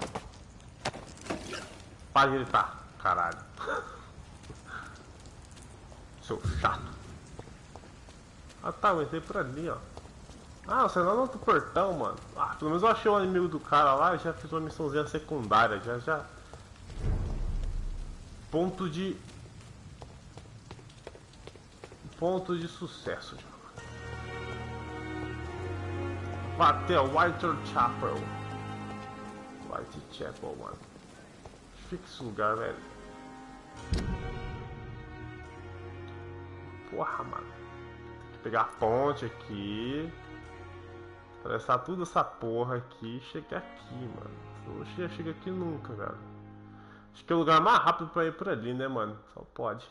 Para de gritar, caralho. Seu chato. Ah tá, eu entrei por ali, ó. Ah, você não no outro portão, mano. Ah, pelo menos eu achei o inimigo do cara lá e já fiz uma missãozinha secundária. Já. Ponto de sucesso, já. Vá até o Untitled Chapter. White Chapel, mano. Fica esse lugar, velho. Porra, mano. Tem que pegar a ponte aqui. Atravessar tudo essa porra aqui e chegar aqui, mano. Eu não chego aqui nunca, velho. Acho que é o lugar mais rápido pra ir por ali, né, mano? Só pode.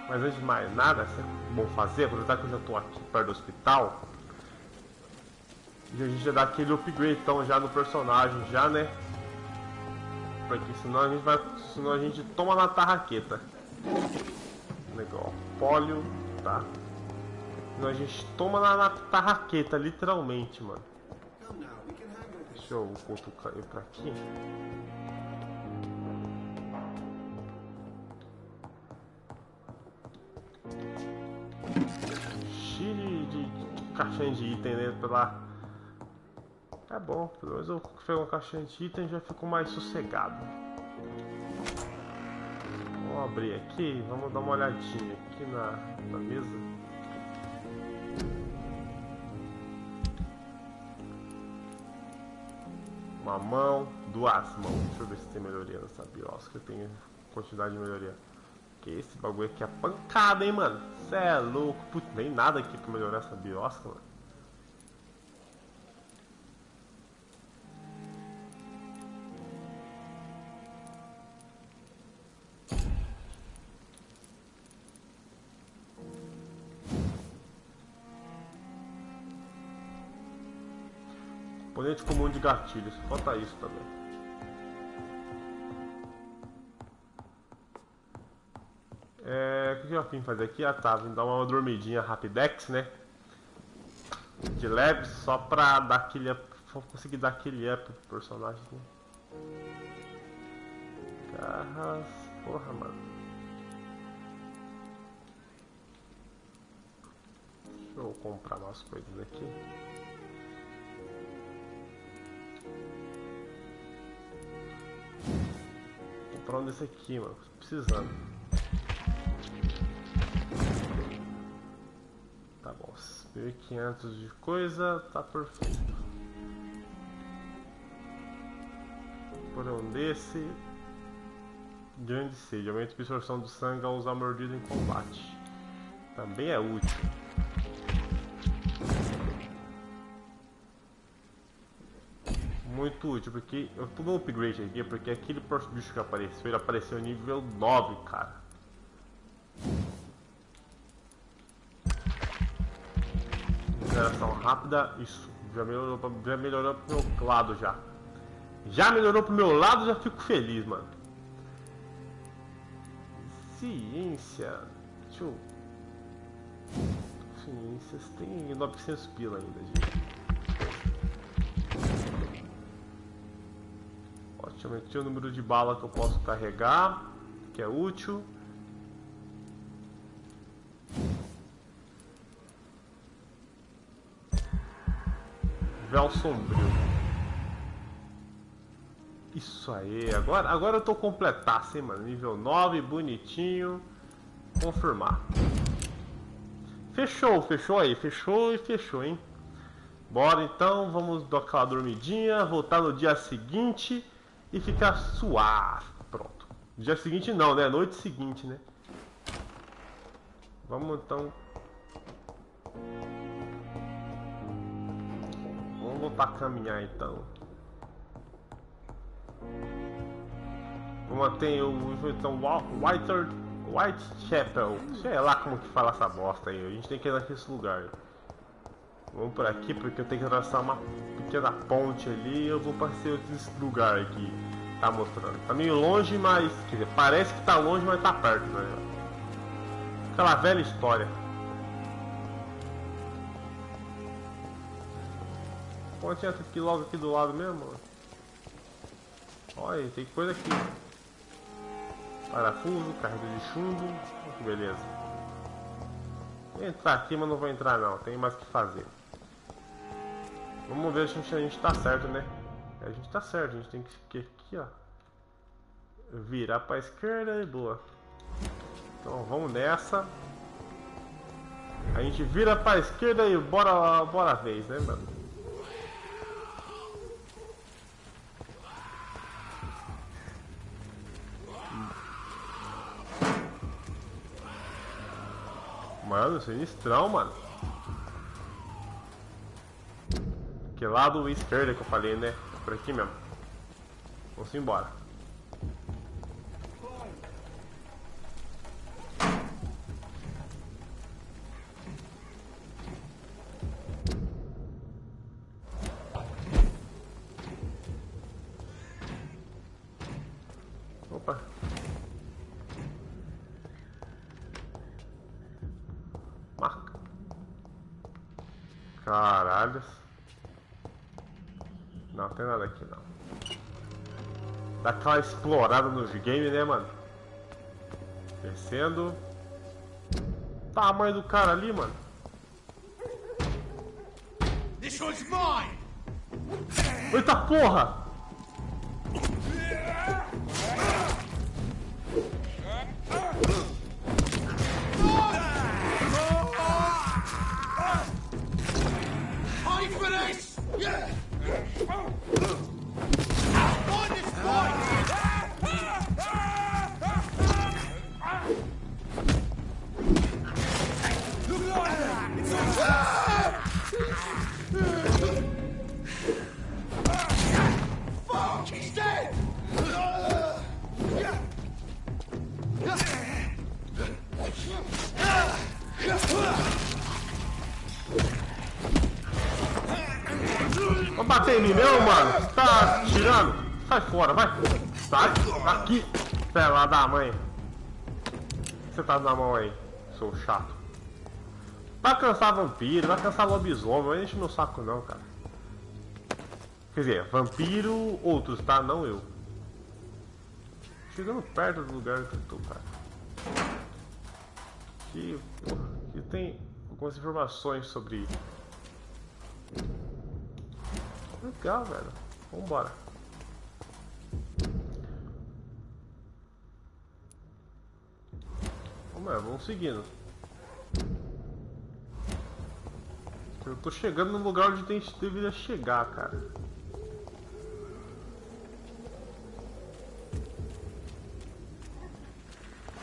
Mas antes de mais nada, é bom fazer, aproveitar que eu já tô aqui perto do hospital. E a gente já dá aquele upgrade então já no personagem, já, né? Porque senão a gente toma na tarraqueta. Legal, pólio, tá? Senão a gente toma na tarraqueta, literalmente, mano. Deixa eu cutucar ele pra aqui. Cheio de caixinha de item, né? É bom, pelo menos eu pego uma caixinha de item e já fico mais sossegado. Vamos abrir aqui, vamos dar uma olhadinha aqui na mesa. Uma mão, duas mãos. Deixa eu ver se tem melhoria nessa biosca. Tem quantidade de melhoria. Que esse bagulho aqui é pancada, hein, mano. Cê é louco. Putz, nem nada aqui pra melhorar essa biosca, mano. Componente comum de gatilhos. Falta isso também. O que eu vim fazer aqui? Ah tá, vim dar uma dormidinha rapidex, né? De leve, só pra dar aquele up, conseguir dar aquele up pro personagem, né? Garras, porra, mano. Deixa eu comprar umas coisas aqui. Vou comprar um desse aqui, mano, tô precisando. 1.500 de coisa, tá perfeito. Por um desse. Grande sede, aumenta a absorção do sangue ao usar mordida em combate. Também é útil. Muito útil, porque eu tô dando upgrade aqui, porque aquele próximo bicho que apareceu, ele apareceu nível 9, cara. Geração rápida, isso. Já melhorou pro meu lado já. Já melhorou pro meu lado, já fico feliz, mano. Ciência. Deixa eu... Ciências tem 900 pila ainda, gente. Ótimo, aqui o número de bala que eu posso carregar, que é útil. Véu sombrio. Isso aí, agora eu tô completasse, hein, mano. Nível 9, bonitinho. Confirmar. Fechou aí, fechou, hein. Bora então, vamos dar aquela dormidinha, voltar no dia seguinte e ficar suave. Pronto. Dia seguinte não, né? Noite seguinte, né? Vamos então. Vamos voltar a caminhar então. Vamos ter o então, Whitechapel. Sei lá como que fala essa bosta aí. A gente tem que ir nesse lugar. Vamos por aqui porque eu tenho que atravessar uma pequena ponte ali. Eu vou passar esse lugar aqui. Tá mostrando. Tá meio longe, mas. Quer dizer, parece que tá longe, mas tá perto, né? Aquela velha história. Ponte entra aqui logo aqui do lado mesmo. Olha, tem coisa aqui. Parafuso, carga de chumbo. Que beleza. Vou entrar aqui, mas não vou entrar não. Tem mais o que fazer. Vamos ver se a gente tá certo, né? A gente tá certo. A gente tem que aqui, ó. Virar pra esquerda e boa. Então vamos nessa. A gente vira pra esquerda e bora a vez, né, mano? Mano, sinistrão, mano. Que lado esquerdo que eu falei, né? Por aqui mesmo. Vamos embora. Opa. Marca. Caralho. Não tem nada aqui não. Dá aquela explorada nos games, né, mano? Descendo. Tamanho do cara ali, mano. This one's mine. Eita porra! Vamos bater em mim mesmo, mano? Você tá tirando? Sai fora, vai! Sai aqui! Pera lá da mãe. O que você tá na mão aí, seu chato? Vai cansar vampiro, vai cansar lobisomem, não enche meu saco não, cara. Quer dizer, vampiro, outros, tá? Não eu. Chegando perto do lugar que eu tô, cara. Aqui tem algumas informações sobre... Legal, velho. Vambora. Vamos seguindo. Eu tô chegando no lugar onde a gente deveria chegar, cara.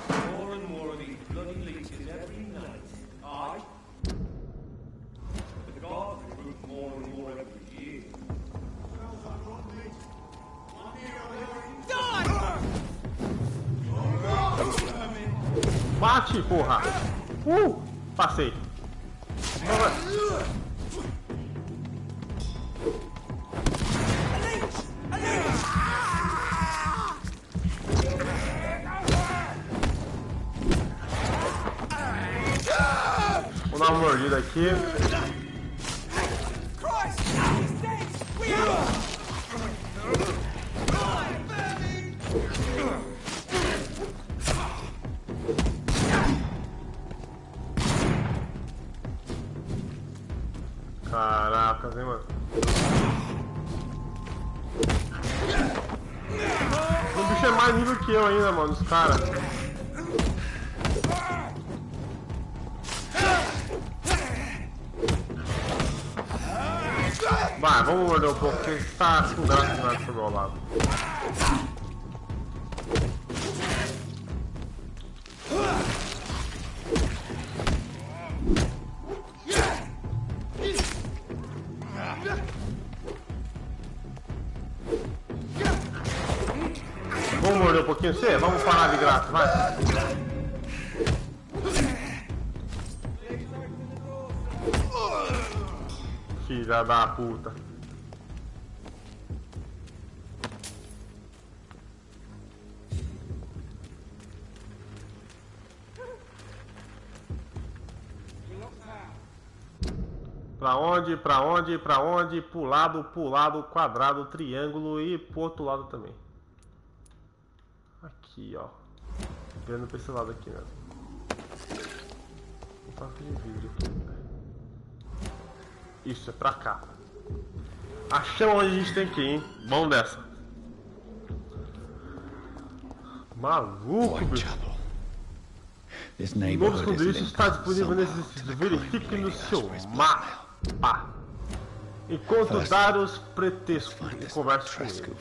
More and more of these bloody leeches every night. Aye. The guards recruit more and more every year. Bate, porra! Passei. Vou dar uma mordida aqui. Caracas, hein, mano. O bicho é mais nível que eu ainda, mano, os caras. Vai, vamos morder um pouco, porque está com graça de nada pro meu lado. Vamos morder um pouquinho você? Vamos parar de graça, vai. Filha da puta. Pra onde, pra onde, pra onde? Pro lado, quadrado, triângulo e pro outro lado também. Aqui, ó. Vendo pra esse lado aqui mesmo. Um toque de vidro aqui. Isso, é pra cá. Achamos onde a gente tem que ir, hein? Vamos dessa. Maluco, bicho. O novo esconderijo está disponível nesse sítio. Verifique no seu mapa. Enquanto dar os pretextos e converse com ele.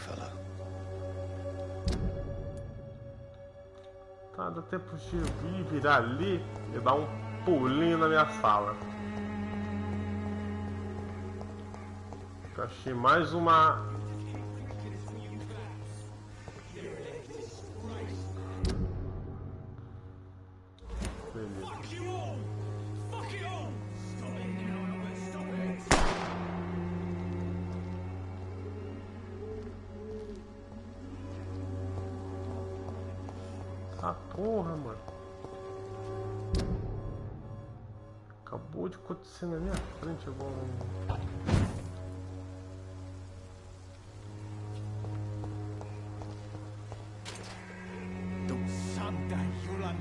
Tá, dá tempo de vir, virar ali e dar um pulinho na minha sala. Eu achei mais uma... Beleza. Ah, porra, mano. Acabou de acontecer na minha frente agora.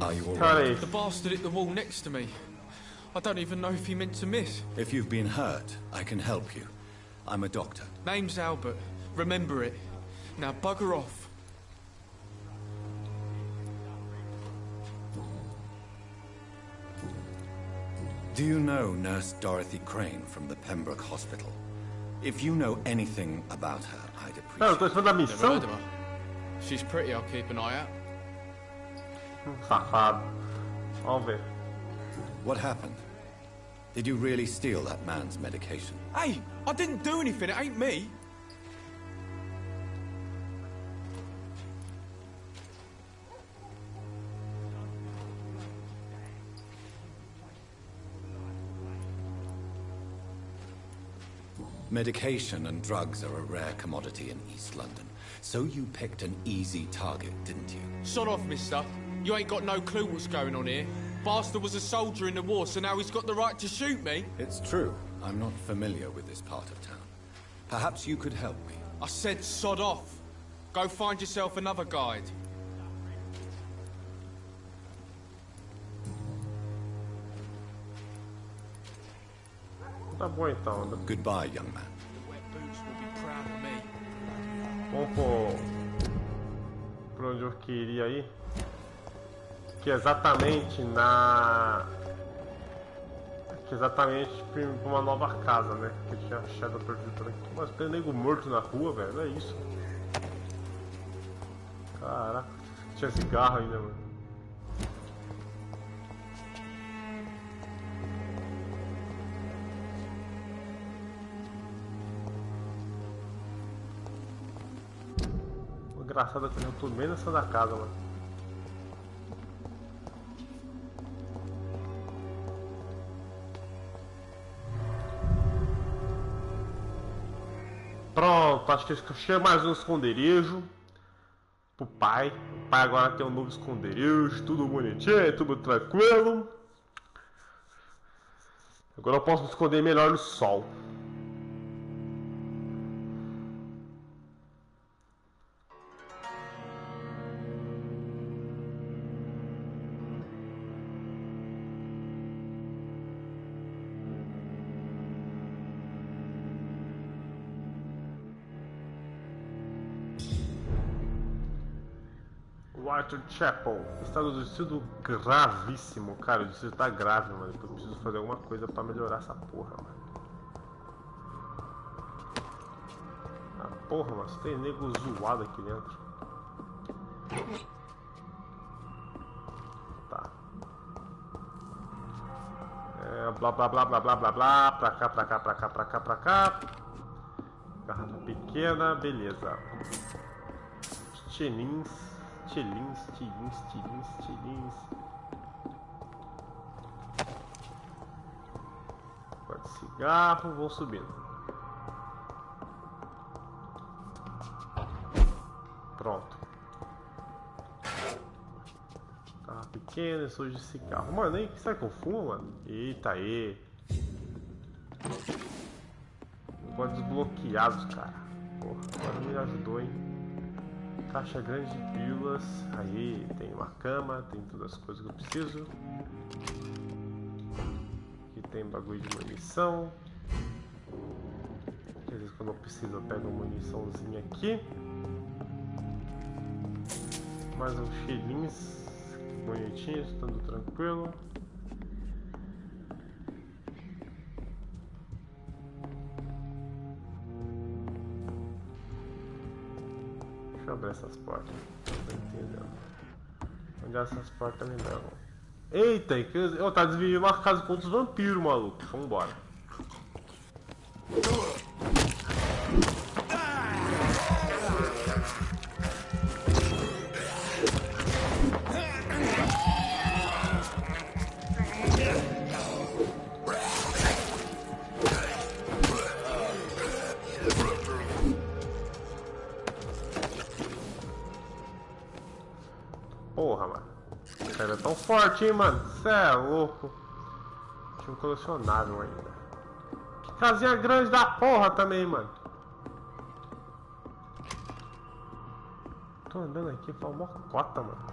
Are you alright? The bastard hit the wall next to me. I don't even know if he meant to miss. If you've been hurt, I can help you. I'm a doctor. Name's Albert. Remember it. Now bugger off. Do you know Nurse Dorothy Crane from the Pembroke Hospital? If you know anything about her, I'd appreciate it. Never heard of her. She's pretty, I'll keep an eye out. Safado. Vamos ver. What happened? Did you really steal that man's medication? Hey, I didn't do anything, it ain't me. Medication and drugs are a rare commodity in East London. So you picked an easy target, didn't you? Sod off, mister. You ain't got no clue what's going on here. Bastard was a soldier in the war, so now he's got the right to shoot me. It's true. I'm not familiar with this part of town. Perhaps you could help me. I said sod off. Go find yourself another guide. Tá bom então. Goodbye, young man. Vamos por onde eu queria ir. Que é exatamente na... que exatamente pra uma nova casa, né? Que eu tinha achado perdido por aqui. Mas tem nego morto na rua, velho. É isso. Caraca, tinha cigarro ainda, mano. O engraçado é que eu já tô meio nessa da casa, mano. Pronto, acho que eu achei mais um esconderijo pro pai. O pai agora tem um novo esconderijo, tudo bonitinho, tudo tranquilo. Agora eu posso me esconder melhor no sol. Untitled Chapter, estado do distrito gravíssimo, cara, o distrito tá grave, mano, eu preciso fazer alguma coisa pra melhorar essa porra, mano. Ah, porra, mas tem nego zoado aqui dentro. Tá. Blá blá blá blá blá blá blá, pra cá, pra cá, pra cá, pra cá, pra cá. Garrafa pequena, beleza. Tilins. Pode cigarro, vou subindo. Pronto. Carro pequeno, sujo de cigarro. Mano, aí, será que eu fumo, mano? Eita, aí. Negócio desbloqueados, cara. Porra, agora me ajudou, hein? Caixa grande de pílulas. Aí tem uma cama, tem todas as coisas que eu preciso. Aqui tem bagulho de munição. Às vezes quando eu preciso eu pego uma muniçãozinha aqui. Mais uns cheirinhos bonitinhos, estando tranquilo. Deixa eu abrir essas portas. Não tô entendendo. Onde essas portas me levam? Eita, eu tá desviando uma casa contra os vampiros, maluco. Vambora. Porra, mano. Esse cara é tão forte, hein, mano. Cê é louco. Tinha um colecionável ainda. Que casinha grande da porra também, mano. Tô andando aqui, foi uma cota, mano.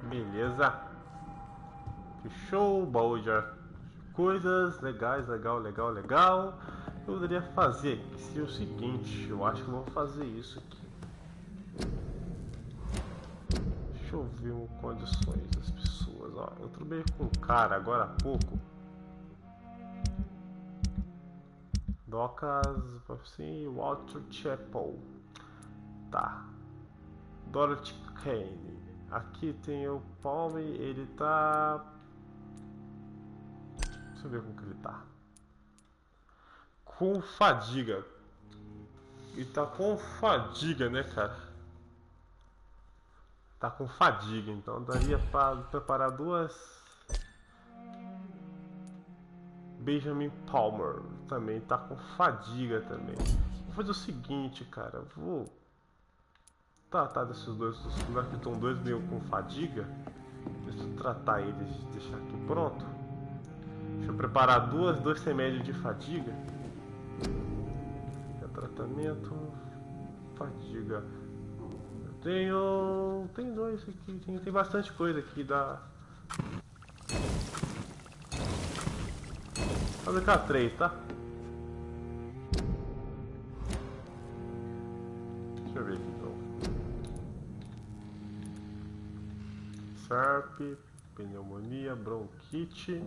Beleza. Que show, baú de coisas legais, legal. Eu poderia fazer que seria o seguinte, eu acho que eu vou fazer isso aqui. Deixa eu ver condições das pessoas, ó. Eu trabalhei com um cara agora há pouco. Docas, assim, Walter Chapel. Tá. Dorothy Crane. Aqui tem o Palme, ele tá... Deixa eu ver como que ele tá. Com fadiga. Ele tá com fadiga, né, cara? Tá com fadiga, então daria pra preparar duas. Benjamin Palmer também tá com fadiga também. Vou fazer o seguinte, cara. Vou tratar desses dois. Já que estão dois meio com fadiga. Deixa eu tratar eles e deixar aqui pronto. Deixa eu preparar dois remédios de fadiga. Tratamento, fadiga. Eu tenho dois aqui, tem bastante coisa aqui da. Vou fabricar 3, tá? eu ver aqui então. SARP, pneumonia, bronquite,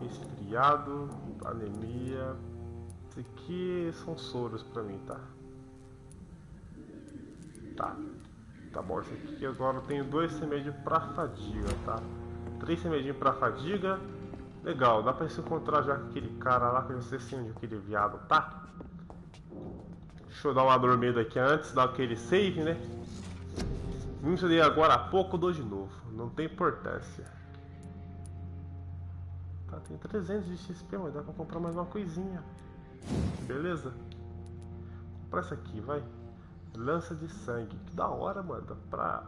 resfriado, anemia. Isso aqui são soros pra mim, tá? Tá bom, esse aqui agora eu tenho 2 remédios pra fadiga, tá? 3 remedinhos pra fadiga. Legal, dá pra se encontrar já com aquele cara lá, que eu não sei se é aquele viado, tá? Deixa eu dar uma dormida aqui antes, dar aquele save, né? Não sei agora há pouco, dou de novo. Não tem importância. Tá, tem 300 de XP, mas dá pra comprar mais uma coisinha. Beleza? Vou comprar essa aqui, vai. Lança de sangue. Que da hora, mano. Dá pra...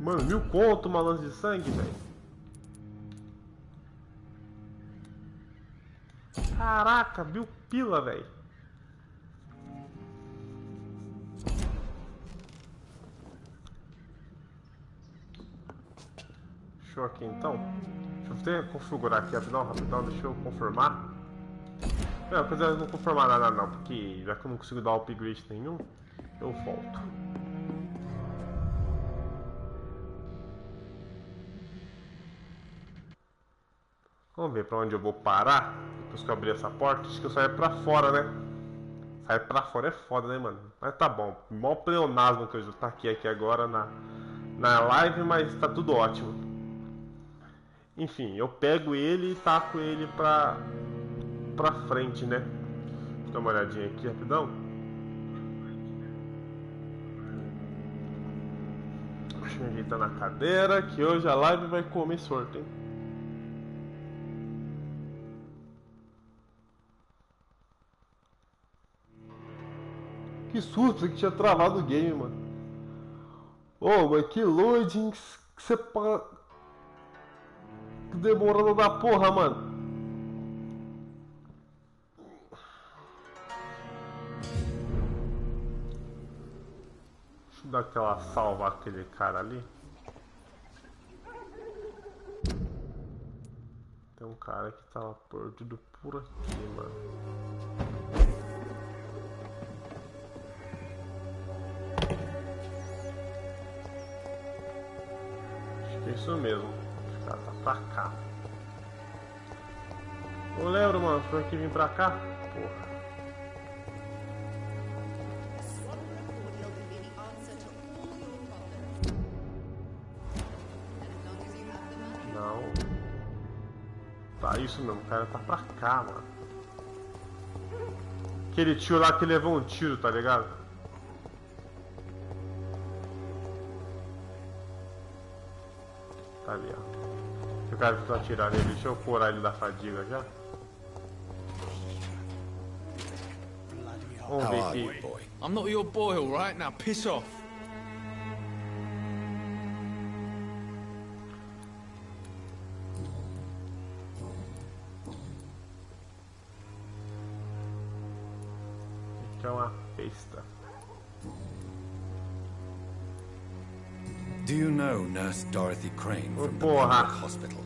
Mano, 1000 conto uma lança de sangue, velho. Caraca, 1000 pila, velho. Deixa eu aqui então. Deixa eu até configurar aqui rapidão, deixa eu confirmar. Não, apesar de não confirmar nada não, porque já que eu não consigo dar upgrade nenhum, eu volto. Vamos ver pra onde eu vou parar depois que eu abrir essa porta. Acho que eu saio pra fora, né? Sair pra fora é foda, né, mano? Mas tá bom. Mó pleonasmo que eu tá aqui agora na live, mas tá tudo ótimo. Enfim, eu pego ele e taco ele pra frente, né? Deixa eu dar uma olhadinha aqui rapidão. Deixa eu ajeitar na cadeira que hoje a live vai comer sorte, hein? Que susto que tinha travado o game, mano. Oh, mas que loading que você demorando da porra, mano. Deixa eu dar aquela salva aquele cara ali. Tem um cara que tava perdido por aqui, mano. É isso mesmo, o cara tá pra cá. Ô Leandro, mano, foi aqui vir pra cá? Porra. Não. Tá, isso mesmo, o cara tá pra cá, mano. Aquele tio lá que levou um tiro, tá ligado? Tá ali, ó. O cara tentou atirar nele, deixa eu curar ele da fadiga já. Vamos ver aqui. I'm not your boy, alright? Now piss off. Aqui é uma besta. Do you know Nurse Dorothy Crane from the hospital?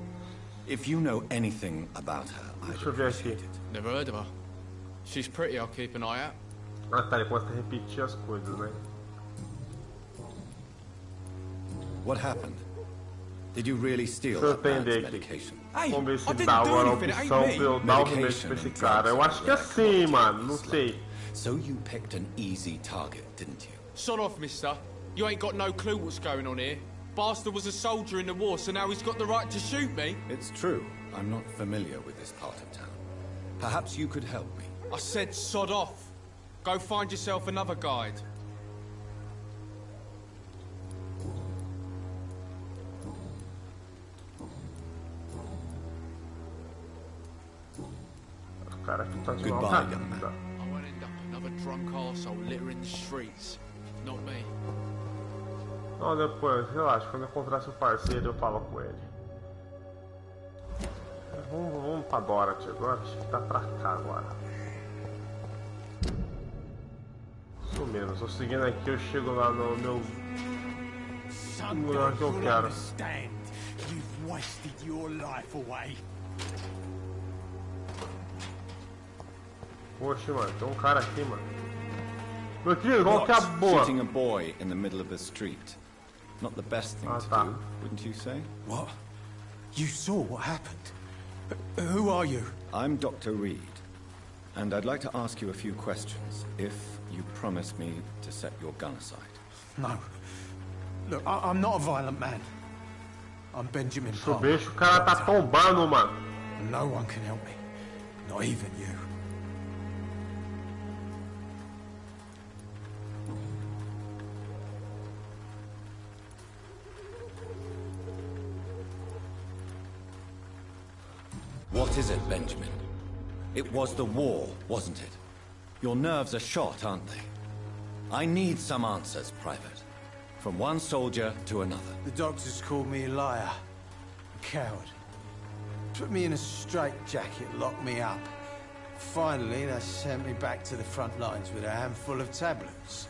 If you know anything about her, I'd appreciate it. Never heard of her. She's pretty, I'll keep an eye out. Ah tá, ele gosta de repetir as coisas, né? What happened? Did you really steal that man's medication? Vamos ver se dá agora a opção pra eu dar o remédio pra esse cara. Eu acho que é assim, mano, não sei. So you picked an easy target, didn't you? Sod off, mister. You ain't got no clue what's going on here. Bastard was a soldier in the war, so now he's got the right to shoot me. It's true. I'm not familiar with this part of town. Perhaps you could help me. I said sod off. Go find yourself another guide. Goodbye, young man. I won't end up another drunk arsehole littering the streets. Not me. Não, depois, relaxa, quando eu encontrasse o parceiro eu falo com ele. Vamos pra Dorothy agora, acho que tá pra cá agora. Isso mesmo, tô seguindo aqui, eu chego lá no meu lugar que eu quero. Poxa, mano, tem um cara aqui, mano. Meu querido, qual que é a boa? Shooting a boy in the middle of the street. Not the best thing to do, wouldn't you say? What? You saw what happened? Who are you? I'm Dr. Reed, and I'd like to ask you a few questions, if you promise me to set your gun aside. No. Look, I'm not a violent man. I'm Benjamin Park. Bicho, o cara tá tombando, mano. No one can help me. Not even you. What is it, Benjamin? It was the war, wasn't it? Your nerves are shot, aren't they? I need some answers, Private. From one soldier to another. The doctors called me a liar. A coward. Put me in a straitjacket, locked me up. Finally, they sent me back to the front lines with a handful of tablets.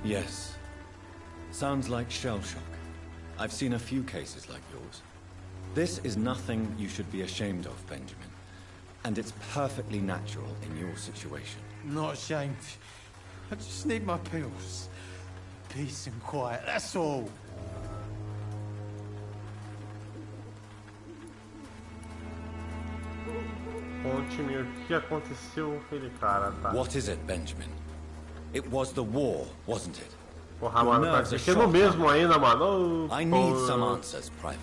Yes. Sounds like shell shock. I've seen a few cases like yours. This is nothing you should be ashamed of, Benjamin. And it's perfectly natural in your situation. Not ashamed. I just need my pills. Peace and quiet, that's all. Conte-me o que aconteceu com aquele cara, tá? What is it, Benjamin? It was the war, wasn't it? Porra, mano, tá ficando mesmo ainda, mano. I need some answers, Private.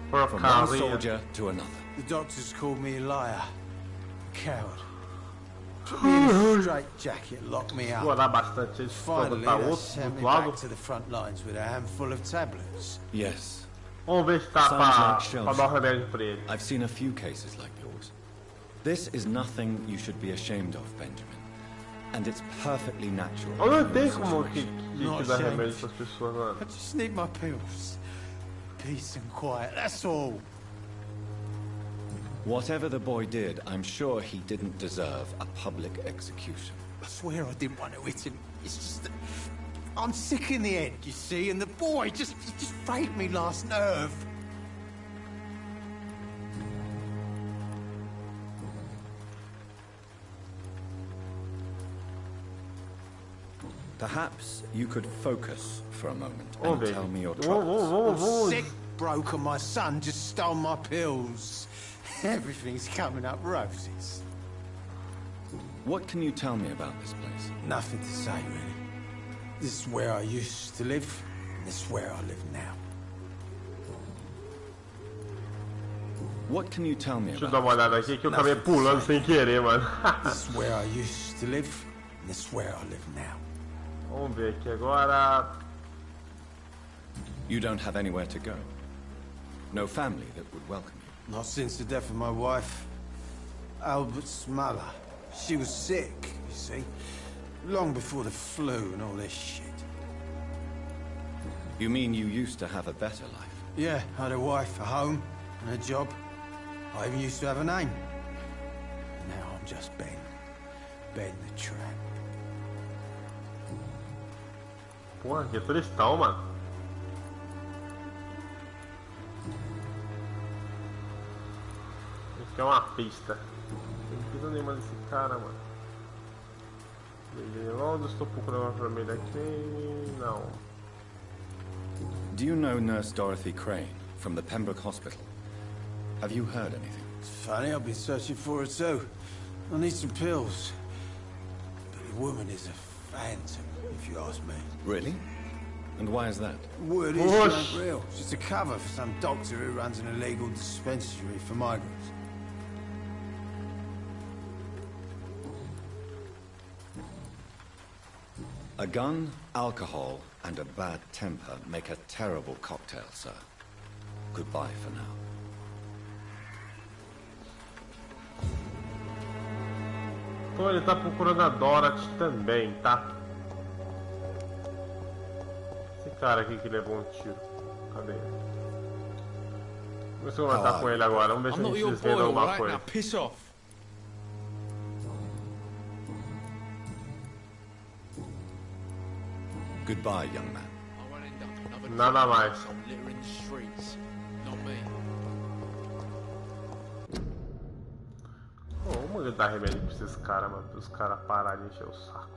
From one soldier to another. The doctors called me a liar. A coward. Put me in a straitjacket, locked me up. Finally, they sent me back to the front lines with a handful of tablets. Yes. Vamos ver se tá pra dar remédio pra ele. I've seen a few cases like yours. This is nothing you should be ashamed of, Benjamin. And it's perfectly natural. Eu não tenho como que dar remédio pras pessoas, mano. I just need my pills. Peace and quiet, that's all. Whatever the boy did, I'm sure he didn't deserve a public execution. I swear I didn't want to hit him. It's just that I'm sick in the head, you see, and the boy just frayed me last nerve. Perhaps you could focus for a moment and tell me your troubles. I'm sick, broken. My son just stole my pills. Everything's coming up roses. What can you tell me about this place? Nothing to say, really. This is where I used to live, and this is where I live now. What can you tell me about? Deixa eu dar uma olhada aqui que eu acabei pulando sem querer, mano. This is where I used to live, and this is where I live now. Vamos ver aqui agora. You don't have anywhere to go. No family that would welcome you. Not since the death of my wife, Albert's mother. She was sick, you see. Long before the flu and all this shit. You mean you used to have a better life? Yeah, I had a wife, a home, and a job. I even used to have a name. Now I'm just Ben. Ben the Tramp. Porra, que tristão, mano. Isso aqui é uma pista. Não precisa nenhuma desse cara, mano. Onde estou procurando uma vermelha aqui? Não. Do you know Nurse Dorothy Crane from the Pembroke Hospital? Have you heard anything? It's funny, I've been searching for her too. I need some pills. But the woman is a phantom, if you ask me. Really? And why is that? Word is she ain't real. She's a cover for some doctor who runs an illegal dispensary for migrants. A gun, alcohol, and a bad temper make a terrible cocktail, sir. Goodbye for now. Então ele tá procurando a Dorothy também, tá? Esse cara aqui que levou um tiro. Cadê ele? Vamos ver se eu vou matar com ele agora. Vamos ver se a gente desvenda alguma coisa. Piss off. Goodbye, young man. Nada mais. que dar remédio pra esses caras, mano. Pra os caras pararem de encher o saco.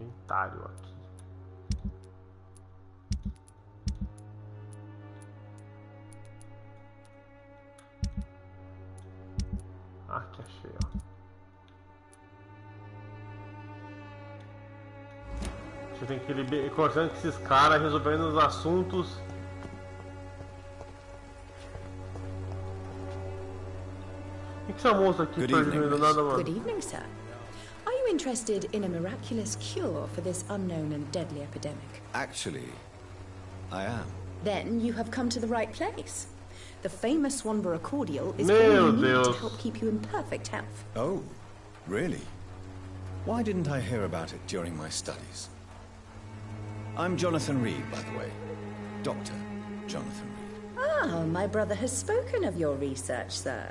Inventário aqui. Aqui achei, ó. Você tem que ir conversando com esses caras, resolvendo os assuntos. O que essa moça aqui tá dizendo nada, mano? Good evening, sir. Are you interested in a miraculous cure for this unknown and deadly epidemic? Actually, I am. Then you have come to the right place. The famous Swanborough cordial is all Meu you need Deus. to help keep you in perfect health. Oh, really? Why didn't I hear about it during my studies? I'm Jonathan Reed, by the way. Dr. Jonathan Reed. Ah, my brother has spoken of your research, sir.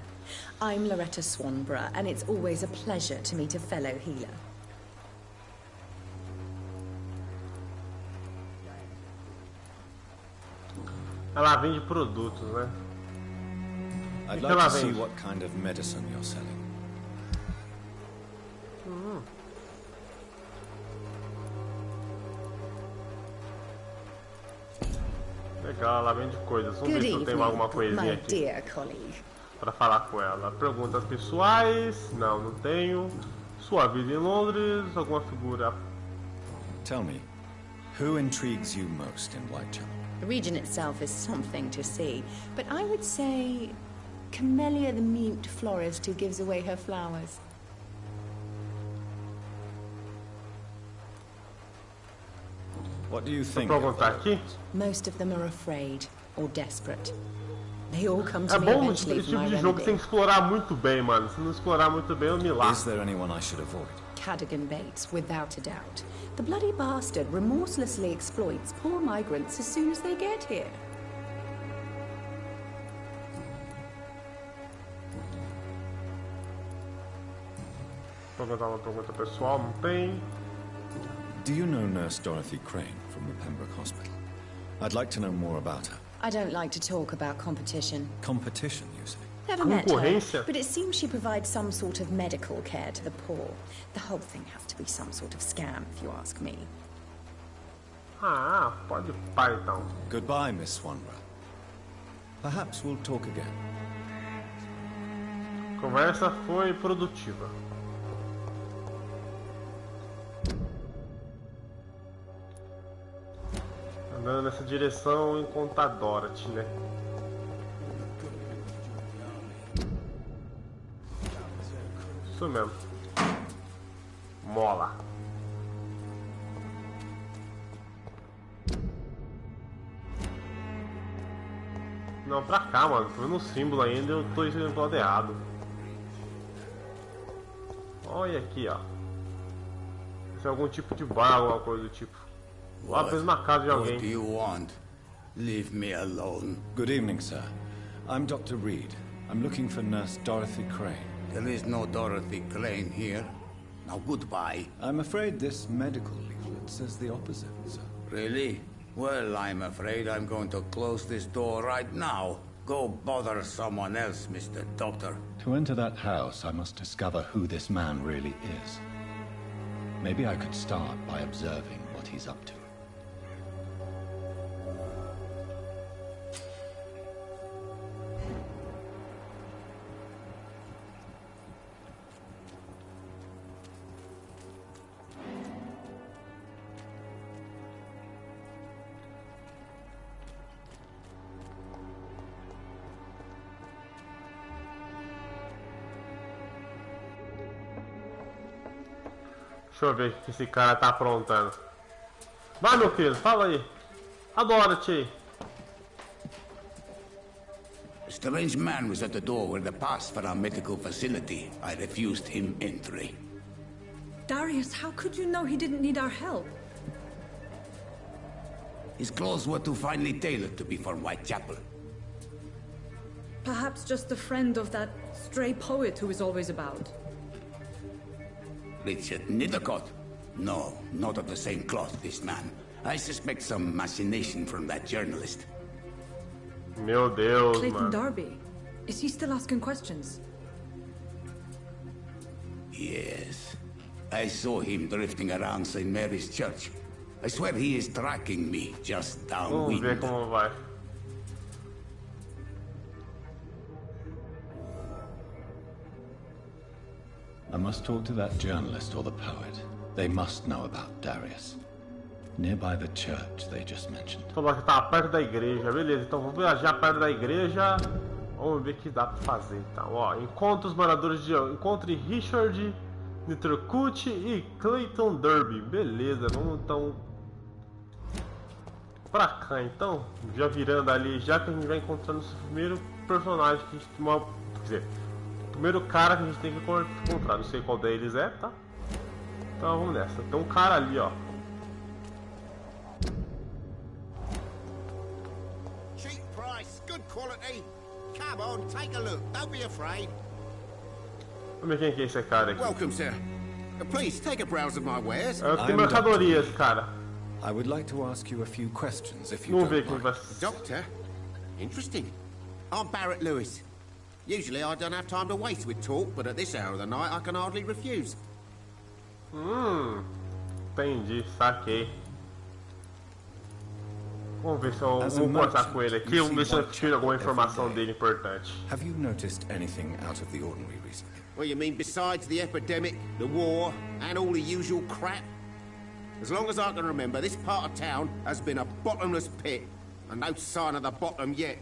I'm Loretta Swanborough, and it's always a pleasure to meet a fellow healer. Ela vende produtos, né? I'd like to see what kind of medicine you're selling. Legal, ela vende coisas. Vamos ver se eu tenho alguma coisinha aqui pra falar com ela. Perguntas pessoais. Não, não tenho. Sua vida em Londres. Alguma figura. Tell me, who intrigues you most in Whitechapel? The region itself is something to see, but I would say Camellia the mute florist who gives away her flowers. What do you think? Most of them are afraid or desperate. They all come to É me bom, eventually esse for tipo my de jogo remedy. tem que explorar muito bem, mano. Se não explorar muito bem, eu me lasco. Is there anyone I should avoid? Cadogan Bates, without a doubt. The bloody bastard remorselessly exploits poor migrants as soon as they get here. Vou perguntar uma pergunta pessoal, não tem. Do you know Nurse Dorothy Crane from the Pembroke Hospital? I'd like to know more about her. I don't like to talk about competition. Competition, you say? Never met her, but it seems she provides some sort of medical care to the poor. The whole thing has to be some sort of scam, if you ask me. Ah, pode pá então. Goodbye, Miss Swanborough. Perhaps we'll talk again. A conversa foi produtiva. Andando nessa direção, encontrar a Dorothy, né? Isso mesmo. Mola. Não, pra cá, mano. Tô vendo o símbolo ainda, eu tô escrevendo pro lado errado. Olha aqui, ó. Esse é algum tipo de bar, alguma coisa do tipo. Lá fez uma casa de alguém. What do you want? Leave me alone. Good evening, sir. I'm Dr. Reed. I'm looking for Nurse Dorothy Crane. There is no Dorothy Crane here. Now goodbye. I'm afraid this medical leaflet says the opposite, sir. Really? Well, I'm afraid I'm going to close this door right now. Go bother someone else, Mr. Doctor. To enter that house, I must discover who this man really is. Maybe I could start by observing what he's up to. Deixa eu ver o que esse cara tá aprontando. Vai, meu filho, fala aí. A Dorothy. A strange man was at the door with a pass for our medical facility. I refused him entry. Darius, how could you know he didn't need our help? His clothes were too finely tailored to be for Whitechapel. Perhaps just a friend of that stray poet who is always about. Richard Nithercott? No, not of the same cloth, this man. I suspect some machination from that journalist. Meu Deus, Clayton mano. Darby. Is he still asking questions? Yes. I saw him drifting around St. Mary's Church. I swear he is tracking me just downwind. Vamos ver como vai. I must talk to that journalist or the poet. They must know about Darius. Nearby the church they just mentioned. Falou que tá perto da igreja, beleza. Então vamos viajar perto da igreja. Vamos ver o que dá pra fazer então. Ó, encontre os moradores de. Encontre Richard Nitrocut e Clayton Derby. Beleza, vamos então pra cá então. Já virando ali, já que a gente vai encontrando o primeiro personagem que a gente. Quer dizer, o primeiro cara que a gente tem que encontrar. Não sei qual deles é, tá? Então vamos nessa. Tem um cara ali, ó. Cheap price, good quality. Come on, take a look. Don't be afraid. Vamos ver quem que é esse cara aqui. Welcome, sir. Please take a browse of my wares. Tem mercadorias, cara. I would like to ask you a few questions if you Vamos ver don't quem vai. mind. Doctor? Interesting. I'm Barrett Lewis. Usually I don't have time to waste with talk, but at this hour of the night I can hardly refuse. Entendi, saquei. Vamos ver se eu vou conversar com ele aqui, vamos ver se eu tiro alguma informação dele importante. Have you noticed anything out of the ordinary recently? Well, you mean besides the epidemic, the war, and all the usual crap? As long as I can remember, this part of town has been a bottomless pit, and no sign of the bottom yet.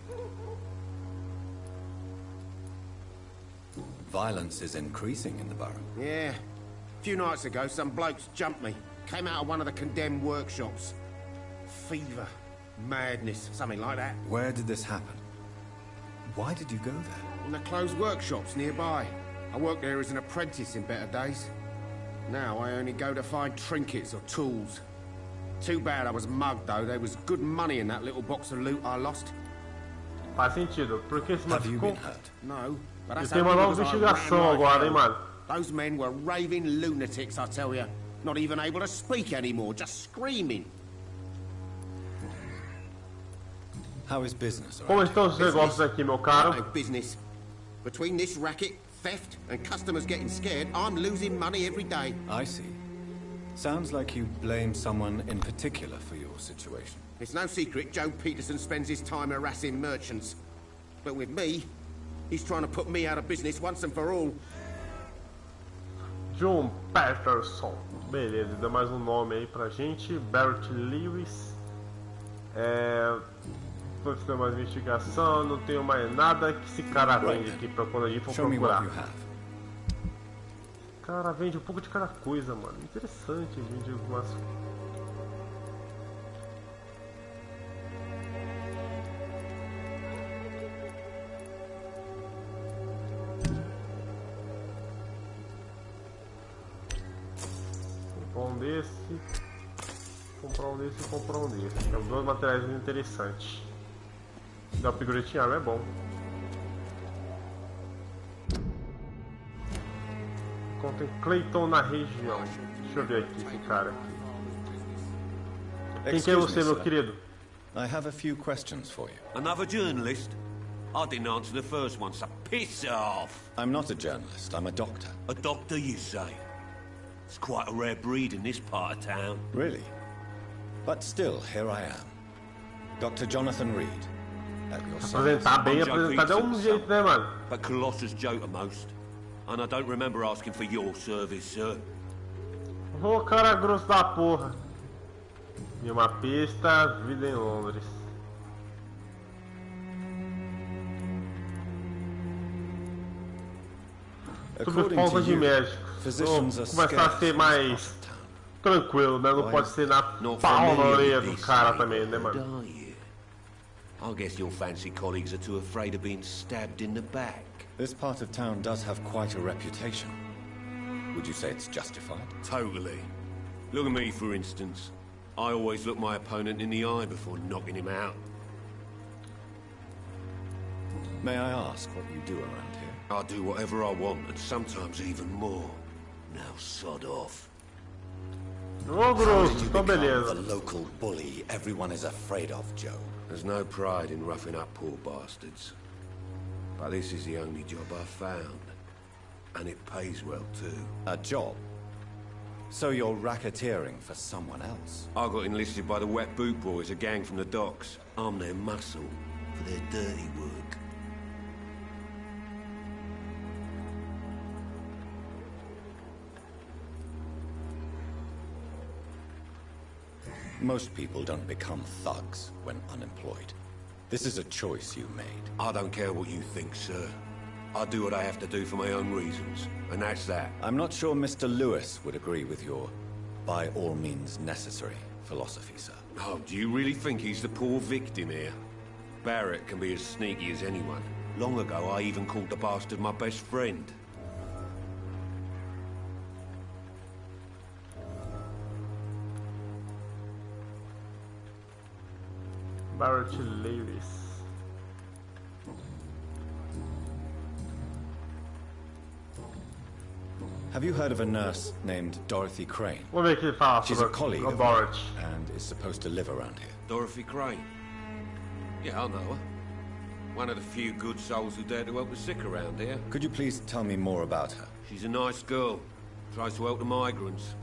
Violence is increasing in the borough. Yeah. A few nights ago, some blokes jumped me. Came out of one of the condemned workshops. Fever. Madness. Something like that. Where did this happen? Why did you go there? In the closed workshops nearby. I worked there as an apprentice in better days. Now I only go to find trinkets or tools. Too bad I was mugged, though. There was good money in that little box of loot I lost. Faz sentido. Por que se Have you been machucou? hurt? No. But E that's tem uma nova investigação agora, hein, mano? Those men were raving lunatics, I tell you. Not even able to speak anymore, just screaming. How is business? Como estão os negócios aqui, meu caro? No business. Between this racket, theft, and customers getting scared, I'm losing money every day. I see. Sounds like you blame someone in particular for your situation. It's no secret Joe Peterson spends his time harassing merchants. But with me, he's trying to put me out of business once and for all. John Patterson. Beleza, deu mais um nome aí pra gente. Barrett Lewis. Não tem mais investigação, não tenho mais nada que esse cara vende aqui pra quando a gente for procurar. Cara, vende um pouco de cada coisa, mano. Interessante, vende algumas. Comprar um desse. Comprar um desse e comprar um desse. Tem dois materiais interessantes. Dá upgrade em arma, é bom. Encontrei Clayton na região. Deixa eu ver aqui esse cara aqui. Quem é você, meu querido? I have a few questions for you. Another journalist? I didn't answer the first one, so piss off! I'm not a journalist, I'm a doctor. A doctor, you say? It's quite a rare breed in this part of town. Really? But still, here I am. Dr. Jonathan Reed. Apresentar bem apresentado é um jeito, né, mano? But Colossus joke at most. And I don't remember asking for your service, sir. Ô, cara grosso da porra. E uma pista, vida em Londres. Sobre falta de médicos. Começar a ser mais tranquilo, né? Não pode ser na pau na orelha do cara também, né, mano? I guess your fancy colleagues are too afraid of being stabbed in the back. This part of town does have quite a reputation. Would you say it's justified? Totally. Look at me, for instance. I always look my opponent in the eye before knocking him out. May I ask what you do around here? I do whatever I want, and sometimes even more. Now sod off. Ô, grosso, então beleza. The local bully everyone is afraid of, Joe. There's no pride in roughing up poor bastards. But this is the only job I've found. And it pays well, too. A job? So you're racketeering for someone else? I got enlisted by the Wet Boot Boys, a gang from the docks. I'm their muscle for their dirty work. Most people don't become thugs when unemployed. This is a choice you made. I don't care what you think, sir. I do what I have to do for my own reasons, and that's that. I'm not sure Mr. Lewis would agree with your by all means necessary philosophy, sir. Oh, do you really think he's the poor victim here? Barrett can be as sneaky as anyone. Long ago, I even called the bastard my best friend. Barrett Lewis. Have you heard of a nurse named Dorothy Crane? Vamos ver o que ele fala She's a colleague of Barrett mine and is supposed to live around here. Dorothy Crane? Yeah, I know her. One of the few good souls who dare to help the sick around here. Could you please tell me more about her? She's a nice girl. Tries to help the migrants.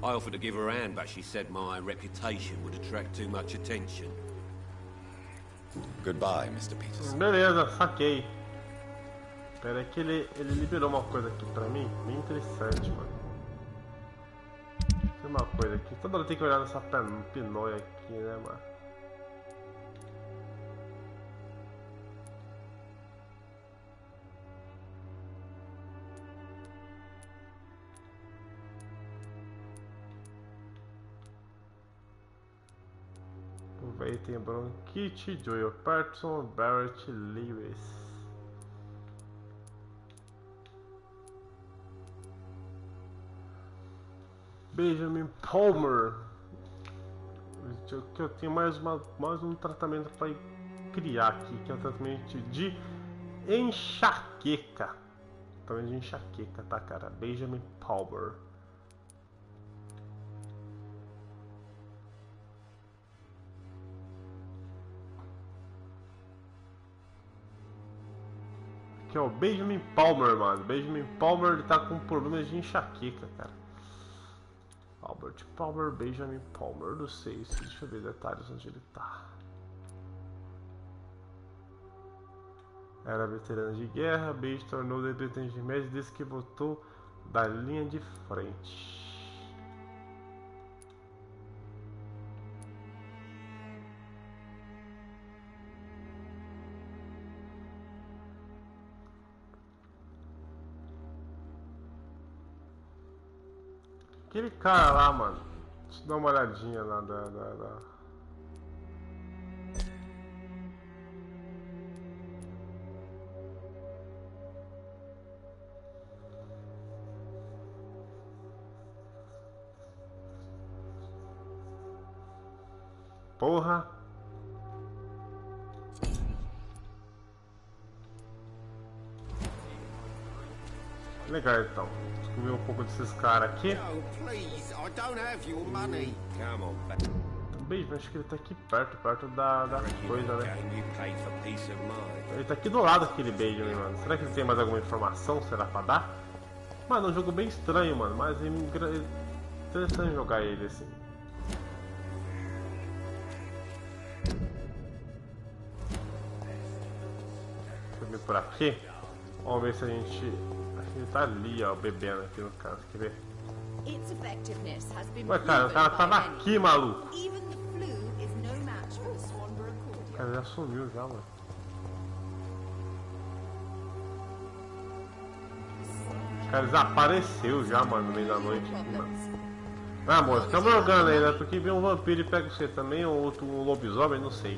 I offered to give her a hand, but she said my reputation would attract too much attention. Goodbye, Mr. Peters. Beleza, saquei. Espera aí que ele liberou uma coisa aqui pra mim, bem interessante, mano. Tem uma coisa aqui, toda hora tem que olhar nessa pinóia aqui, né, mano? Aí tem bronquite, Joel Patterson, Barrett Lewis. Benjamin Palmer. Eu tenho mais um tratamento para criar aqui, que é um tratamento de enxaqueca. Tratamento de enxaqueca, tá, cara? Benjamin Palmer. Que é o Benjamin Palmer, mano. Benjamin Palmer, ele tá com problemas de enxaqueca, cara. Albert Palmer, Benjamin Palmer, não sei, deixa eu ver detalhes onde ele tá. Era veterano de guerra, Benjamin tornou dependente de médico desde que voltou da linha de frente. Aquele cara lá, mano. Deixa eu dar uma olhadinha lá Porra. Legal, então. Descobrir um pouco desses caras aqui. Também, acho que ele tá aqui perto da coisa, né? Ele tá aqui do lado daquele Benjamin, mano. Será que ele tem mais alguma informação? Será pra dar? Mano, é um jogo bem estranho, mano. Mas é interessante jogar ele assim. Deixa eu ver por aqui. Vamos ver se a gente... Ele tá ali, ó, bebendo aqui no caso, quer ver? Ué, cara, o cara tava aqui, maluco. O cara já sumiu já, mano. O cara desapareceu já, mano, no meio da noite aqui, mano. Ah, moço, estamos jogando aí, né? Porque vem um vampiro e pega você também, ou outro um lobisomem, não sei.